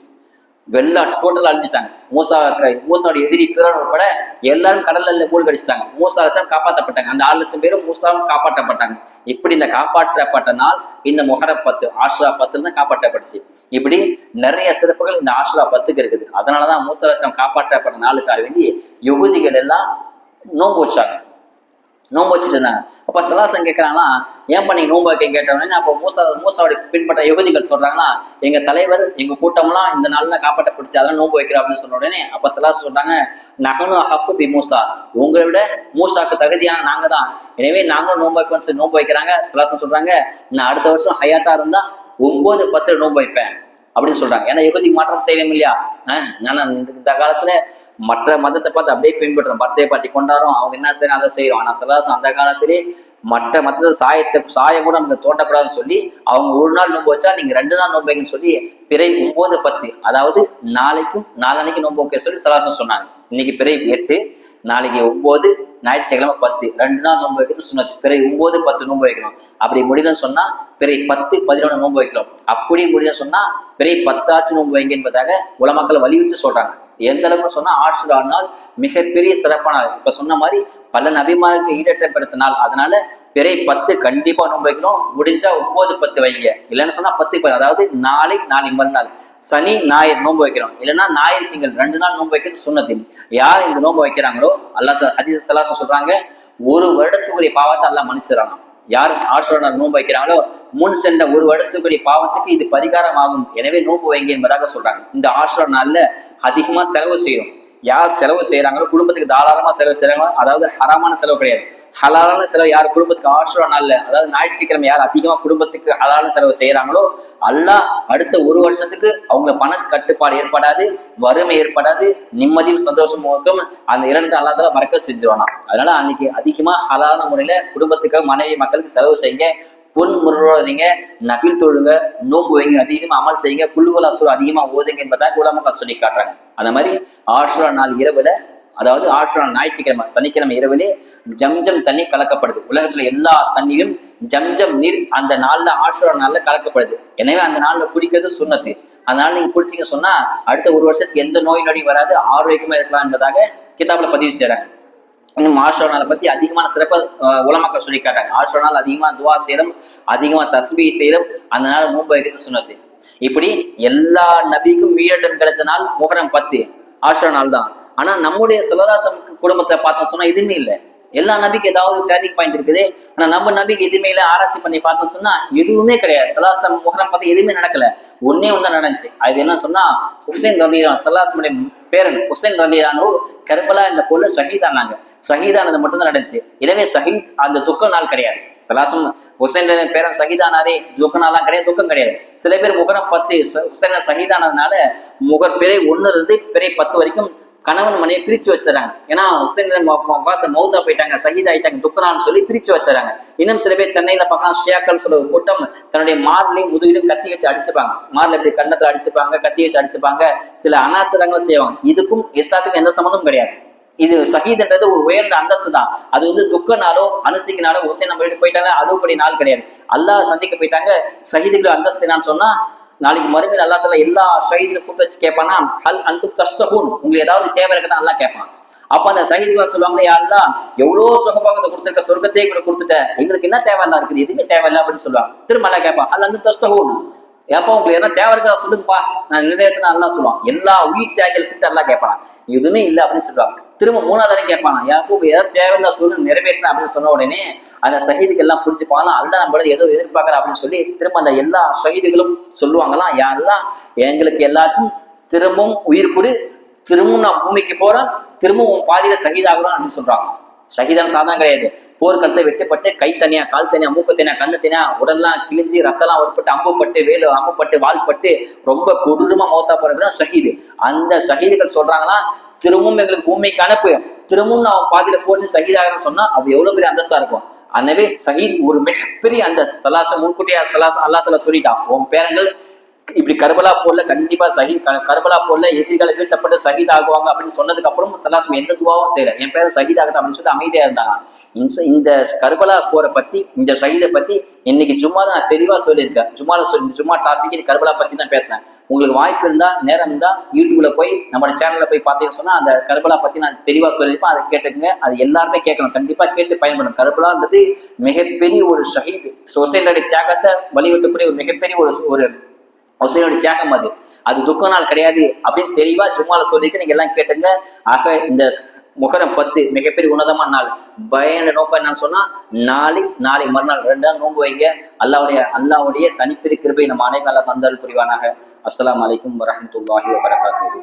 டோட்டல் அழிஞ்சிட்டாங்க. மூசாவுடைய எதிரி ஃபிரௌன் உட்பட எல்லாரும் கடல்ல மூழ்கடிச்சிட்டாங்க. மூசா அலைஹிஸ்ஸலாம் காப்பாற்றப்பட்டாங்க. அந்த 6 லட்சம் பேரும் மூசாவும் காப்பாற்றப்பட்டாங்க. இப்படி இந்த காப்பாற்றப்பட்ட நாள் இந்த முஹர்ரம் 10 ஆஷுரா 10 தான் காப்பாற்றப்பட்டுச்சு. இப்படி நிறைய சிறப்புகள் இந்த ஆஷுரா 10க்கு இருக்குது. அதனாலதான் மூசா அலைஹிஸ்ஸலாம் காப்பாற்றப்பட்ட நாளுக்காக வேண்டி யஹூதிகள் எல்லாம் நோன்பு வச்சாங்க. நோன்பு வச்சுட்டு இருந்தாங்க. அப்ப சலாசம் கேட்கறாங்களா, ஏன் பண்ணி நோன்பு வைக்க கேட்டோன்னே அப்போ மூசாவுடைய பின்பற்ற யஹூதிகள் சொல்றாங்கன்னா, எங்க தலைவர் எங்க கூட்டம்லாம் இந்த நாள் தான் காப்பாற்றப்பட்டுச்சு, அதெல்லாம் நோன்பு வைக்கிறோம் அப்படின்னு சொன்ன உடனே அப்ப சலாசம் சொல்றாங்க, நஹனு அஹக்கு பி மூசா, உங்களை விட மூசாக்கு தகுதியான நாங்க தான், எனவே நாங்களும் நோன்பு வைப்போம்னு சொல்லி நோன்பு வைக்கிறாங்க. சலாசம் சொல்றாங்க, நான் அடுத்த வருஷம் ஹயாத்தா இருந்தா 9-10 நோன்பு வைப்பேன் அப்படின்னு சொல்றாங்க. ஏன்னா யஹூதி மாற்றம் செய்யணும் இல்லையா. இந்த காலத்துல மற்ற மதத்தை பார்த்து அப்படியே பின்பற்றுறோம். பர்த்டே பார்ட்டி கொண்டாடுறோம், அவங்க என்ன செய்யணும் அதை செய்யறோம். ஆனா சலாசம் அந்த காலத்திலே மற்ற மதத்தை சாயம் கூட நமக்கு தோட்டக்கூடாதுன்னு சொல்லி அவங்க ஒரு நாள் நோன்பு வச்சா நீங்க 2 நாள் நோன்பு வைக்கன்னு சொல்லி பிறை 9-10, அதாவது நாளைக்கும் நாளன்னைக்கு நோன்பு வைக்க சொல்லி சலாசம் சொன்னாங்க. இன்னைக்கு பிறை 8, நாளைக்கு 9, ஞாயிற்றுக்கிழமை 10, 2 நாள் நோன்பு வைக்கிறது சுன்னத். பிறை 9-10 நோன்பு வைக்கணும். அப்படி முடியலன்னு சொன்னா பிறை 10-11 நோன்பு வைக்கணும். அப்படி முடியலன்னு சொன்னா பிறை 10 நோன்பு வைங்க என்பதாக உலமாக்கள் வலியுறுத்தி சொல்றாங்க. எந்த அளவுக்கு சொன்னா ஆஷுரா நாள் மிகப்பெரிய சிறப்பான நாள். இப்ப சொன்ன மாதிரி பல நபிமாருக்கு ஈடேற்றம் பெற்ற நாள். அதனால பிறை 10 கண்டிப்பா நோன்பு வைக்கணும். முடிஞ்சா 9-10 வைங்க. இல்லைன்னு சொன்னா 10-10, அதாவது நாளைக்கு மறுநாள் சனி ஞாயிறு நோன்பு வைக்கிறோம். இல்லைன்னா ஞாயிறு திங்கள் 2 நாள் நோன்பு வைக்கிறது சுன்னத்து. யார் இந்த நோன்பு வைக்கிறாங்களோ அல்லாஹ் ஹதீஸ் ஸல்லல்லாஹு சொல்றாங்க, ஒரு வருடத்துக்குரிய பாவத்தை அல்லாஹ் மன்னிச்சிடறாங்க. யார் ஆஷுரா நாள் நோன்பு வைக்கிறாங்களோ முன் சென்ற ஒரு வருடத்துக்குரிய பாவத்துக்கு இது பரிகாரம் ஆகும். எனவே நோன்பு வைங்க என்பதாக சொல்றாங்க. இந்த ஆஷுரா நாள்ல அதிகமா செலவு செய்யணும். யார் செலவு செய்யறாங்களோ, குடும்பத்துக்கு தாராளமா செலவு செய்யறாங்களோ, அதாவது ஹராமான செலவு கிடையாது, ஹலாலான செலவு யார் குடும்பத்துக்கு ஆஷுரா நாள்ல, அதாவது ஞாயிற்றுக்கிழமை யார் அதிகமா குடும்பத்துக்கு ஹலாலான செலவு செய்யறாங்களோ அல்லாஹ் அடுத்த ஒரு வருஷத்துக்கு அவங்க பண கட்டுப்பாடு ஏற்படாது, வறுமை ஏற்படாது, நிம்மதியும் சந்தோஷமும் இருக்கும். அந்த இரண்டு அல்லாஹ் மறக்க செஞ்சிருவானா. அதனால அன்னைக்கு அதிகமா ஹலாலான முறையில குடும்பத்துக்கு, மனைவி, மக்களுக்கு செலவு செய்யுங்க. பொன் முறைங்க, நபில் தொழுங்க, நோன்பு வைங்க, அதிகமா அமல் செய்யுங்க, குல்லுவல் அசூர் அதிகமா ஓதுங்க என்பதாக உலமாக சொல்லி காட்டுறாங்க. அந்த மாதிரி ஆஷுரா நாள் இரவுல, அதாவது ஆஷுரா ஞாயிற்றுக்கிழமை சனிக்கிழமை இரவிலே ஜம்ஜம் தண்ணி கலக்கப்படுது. உலகத்துல எல்லா தண்ணியும் ஜம்ஜம் நீர் அந்த நாள்ல ஆஷுரா நாள்ல கலக்கப்படுது. எனவே அந்த நாள்ல குடிக்கிறது சுன்னத்து. அதனால நீங்க குடிச்சீங்க சொன்னா அடுத்த ஒரு வருஷத்துக்கு எந்த நோய் நொடியும் வராது, ஆரோக்கியமா இருக்கலாம் என்பதாக கிதாபுல பதிவு செய்யறாங்க. இன்னும் ஆஷுரா நாளை பத்தி அதிகமான சிறப்ப உலமாக்கள் சொல்லி காட்டாங்க. ஆஷுரா நாள் அதிகமா துவா செய்யறோம், அதிகமா தஸ்பீ செய்யறோம், அந்த நாள் நோன்பு வைக்கிறது சுன்னத்து. இப்படி எல்லா நபிக்கும் வீரட்டம் கிடைச்ச நாள் முஹர்ரம் 10 ஆஷுரா நாள் தான். ஆனா நம்முடைய ஸல்லல்லாஹு குடும்பத்தை பார்த்தோம் சொன்னா எதுவுமே இல்லை. எல்லா நபிக்கு ஏதாவது டேர்னிங் பாயிண்ட் இருக்குது, ஆனா நம்ம நபிக்கு எதுவுமே இல்லை. ஆராய்ச்சி பண்ணி பார்த்தோம் சொன்னா எதுவுமே கிடையாது. ஸல்லல்லாஹு முஹர்ரம் 10 எதுவுமே நடக்கல. ஒன்னே ஒன்று நடந்துச்சு. அது என்ன சொன்னா, ஹுசைன் ரலியல்லாஹு ஸல்லல்லாஹு பேரன் ஹுசைன் ரலியல்லாஹு கர்பலா இந்த போல ஷஹீதானாங்க. ஷஹீதானது மட்டும்தான் நடந்துச்சு. எனவே ஷஹீத் அந்த துக்க நாள் கிடையாது. ஸல்லல்லாஹு ஹுசைன் பேரன் ஷஹீதானாரே துக்க நாளாம் கிடையாது, துக்கம் கிடையாது. சில பேர் முஹர்ரம் 10 ஹுசைன் ஷஹீதானதுனால முகர் பிறை 1 இருந்து பிறை 10 வரைக்கும் கணவன் மனையை பிரிச்சு வச்சுறாங்க. ஏன்னா ஹுசைன் மௌத்தா போயிட்டாங்க, ஷஹீத் ஆயிட்டாங்க, துக்கனான்னு சொல்லி பிரிச்சு வச்சுறாங்க. இன்னும் சில பேர் சென்னையில பார்க்கலாம், ஷியாக்கள் சொல்ல ஒரு கூட்டம் தன்னுடைய மார்லையும் முதுகிலும் கத்தி வச்சு அடிச்சுப்பாங்க. மார்ல எப்படி கண்ணத்துல அடிச்சுப்பாங்க, கத்தி வச்சு அடிச்சுப்பாங்க, சில அனாச்சாரங்களும் செய்வாங்க. இதுக்கும் இஸ்லாத்துக்கும் எந்த சம்மந்தமும் கிடையாது. இது ஷஹீத்ன்றது ஒரு உயர்ந்த அந்தஸ்து தான். அது துக்க நாளோ அனுசிக்கு நாளோ ஹுசைன் நம்ம வீட்டு போயிட்டாங்க அதுபடி நாள் கிடையாது. அல்லாஹ் சந்திக்க போயிட்டாங்க. ஷஹீதுகள் அந்தஸ்து என்னான்னு சொன்னா, நாளைக்கு மறுமையில் அல்லாஹ் தஆலா எல்லா ஷஹீதுகளை கூப்பிட்டு வச்சு கேட்பானா, ஹல் அன்தும் தஸ்தகூன், உங்களுக்கு ஏதாவது தேவை இருக்குதான் அல்லாஹ் கேட்பான். அப்ப அந்த ஷஹீதுகள் சொல்லுவாங்க, யா அல்லாஹ் எவ்வளவு சுகபாகத்தை கொடுத்துருக்க, சொர்க்கத்தையே கூட கொடுத்துட்ட, எங்களுக்கு என்ன தேவைன்னா இருக்குது, எதுவுமே தேவையில்லை அப்படின்னு சொல்லுவாங்க. திரும்ப அல்லாஹ் கேட்பான், ஹல் அன்தும் தஸ்தகூன், ஏப்பா உங்களுக்கு என்ன தேவை இருக்கா சொல்லுங்கப்பா, நான் நிறைவேற்றினா அல்லாஹ் சொல்லுவான். எல்லா உயிர் தியாகிகள் கிட்ட அல்லாஹ் கேட்பான், எதுவுமே இல்லை அப்படின்னு சொல்லுவாங்க. திரும்ப 3வது கேட்பானா, யாருக்கும் உங்களுக்கு ஏதாவது தேவைன்னா சொல்லு, நிறைவேற்றலாம் அப்படின்னு சொன்ன உடனே அந்த ஷஹீதுக்கு எல்லாம் புரிஞ்சுப்பாங்க, அல்லாஹ் நம்மள ஏதோ எதிர்பார்க்கற அப்படின்னு சொல்லி திரும்ப அந்த எல்லா ஷஹீதுகளும் சொல்லுவாங்களாம், யாரெல்லாம் எங்களுக்கு எல்லாருக்கும் திரும்பவும் உயிர் கொடு, திரும்பவும் நான் பூமிக்கு போறேன், திரும்பவும் பாதியில ஷஹீதாகலாம் அப்படின்னு சொல்றாங்க. ஷஹீதான் சாதனம் கிடையாது. போர்க்களத்தை வெட்டுப்பட்டு கை தனியா, கால் தனியா, மூக்கு தனியா, கண்ணு தனியா, உடல்லாம் கிழிஞ்சி ரத்தம்லாம் உட்பட்டு, அம்புப்பட்டு, வேலு அம்புப்பட்டு, வால்பட்டு ரொம்ப கொடூரமா மௌத்தா போறதுதான் ஷஹீது. அந்த ஷஹீதுகள் சொல்றாங்களாம், திரும்பவும் எங்களுக்கு பூமிக்கு அனுப்பு, திரும்பவும் நான் பாதியில போச்சு ஷஹீதாகன்னு சொன்னா அது எவ்வளவு பெரிய அந்தஸ்தா இருக்கும். எனவே ஷஹீத் ஒரு மிகப்பெரிய அந்த முன்கூட்டியா அல்லாஹ் தஆலா சொல்லிட்டான், உன் பேரங்கள் இப்படி கர்பலா போர்ல கண்டிப்பா ஷஹீத், கர்பலா போர்ல எதிரிகளை வீழ்த்தப்பட்டு ஷஹீத் ஆகுவாங்க அப்படின்னு சொன்னதுக்கு அப்புறம் ஸல்லல்லாஹு எந்த துவாவும் செய்யல, என் பேரை ஷஹீத் ஆகட்டும் அப்படின்னு சொல்லி அமைதியா இருந்தாங்க. இந்த கர்பலா போரை பத்தி, இந்த ஷஹீதை பத்தி இன்னைக்கு ஜும்மா தான் நான் தெளிவா சொல்லியிருக்கேன். ஜும்மா டாபிக் கர்பலா பத்தி தான் பேசுறேன். உங்களுக்கு வாய்ப்பு இருந்தா, நேரம் இருந்தா யூடியூப்ல போய் நம்மளோட சேனல்ல போய் பார்த்தீங்கன்னு சொன்னா அந்த கர்பலா பத்தி நான் தெளிவா சொல்லியிருப்பேன். அதை கேட்டுக்குங்க. அது எல்லாருமே கேட்கணும், கண்டிப்பா கேட்டு பயன்படும். கர்பலான்றது மிகப்பெரிய ஒரு ஷஹீத், ஹுசைனுடைய தியாகத்தை வலியுறுத்தக்கூடிய ஒரு மிகப்பெரிய ஒரு ஹுசைனுடைய தியாகம். அது துக்க நாள் கிடையாது அப்படின்னு தெளிவா ஜும்மால சொல்லிட்டு நீங்க எல்லாம் கேட்டுங்க. ஆக இந்த முஹர்ரம் 10 மிகப்பெரிய உன்னதமான நாள். பயன நோக்கம் என்னன்னு சொன்னா, நாளை மறுநாள் 2 நாள் நோன்பு வைங்க. அல்லாஹ்வுடைய தனிப்பெரிய கிருபை நம்ம அனைவரும் அல்லாஹ் தந்தல் புரிவானாக. அஸ்ஸலாமு அலைக்கும் வரஹ்மத்துல்லாஹி வபரகாத்துஹு.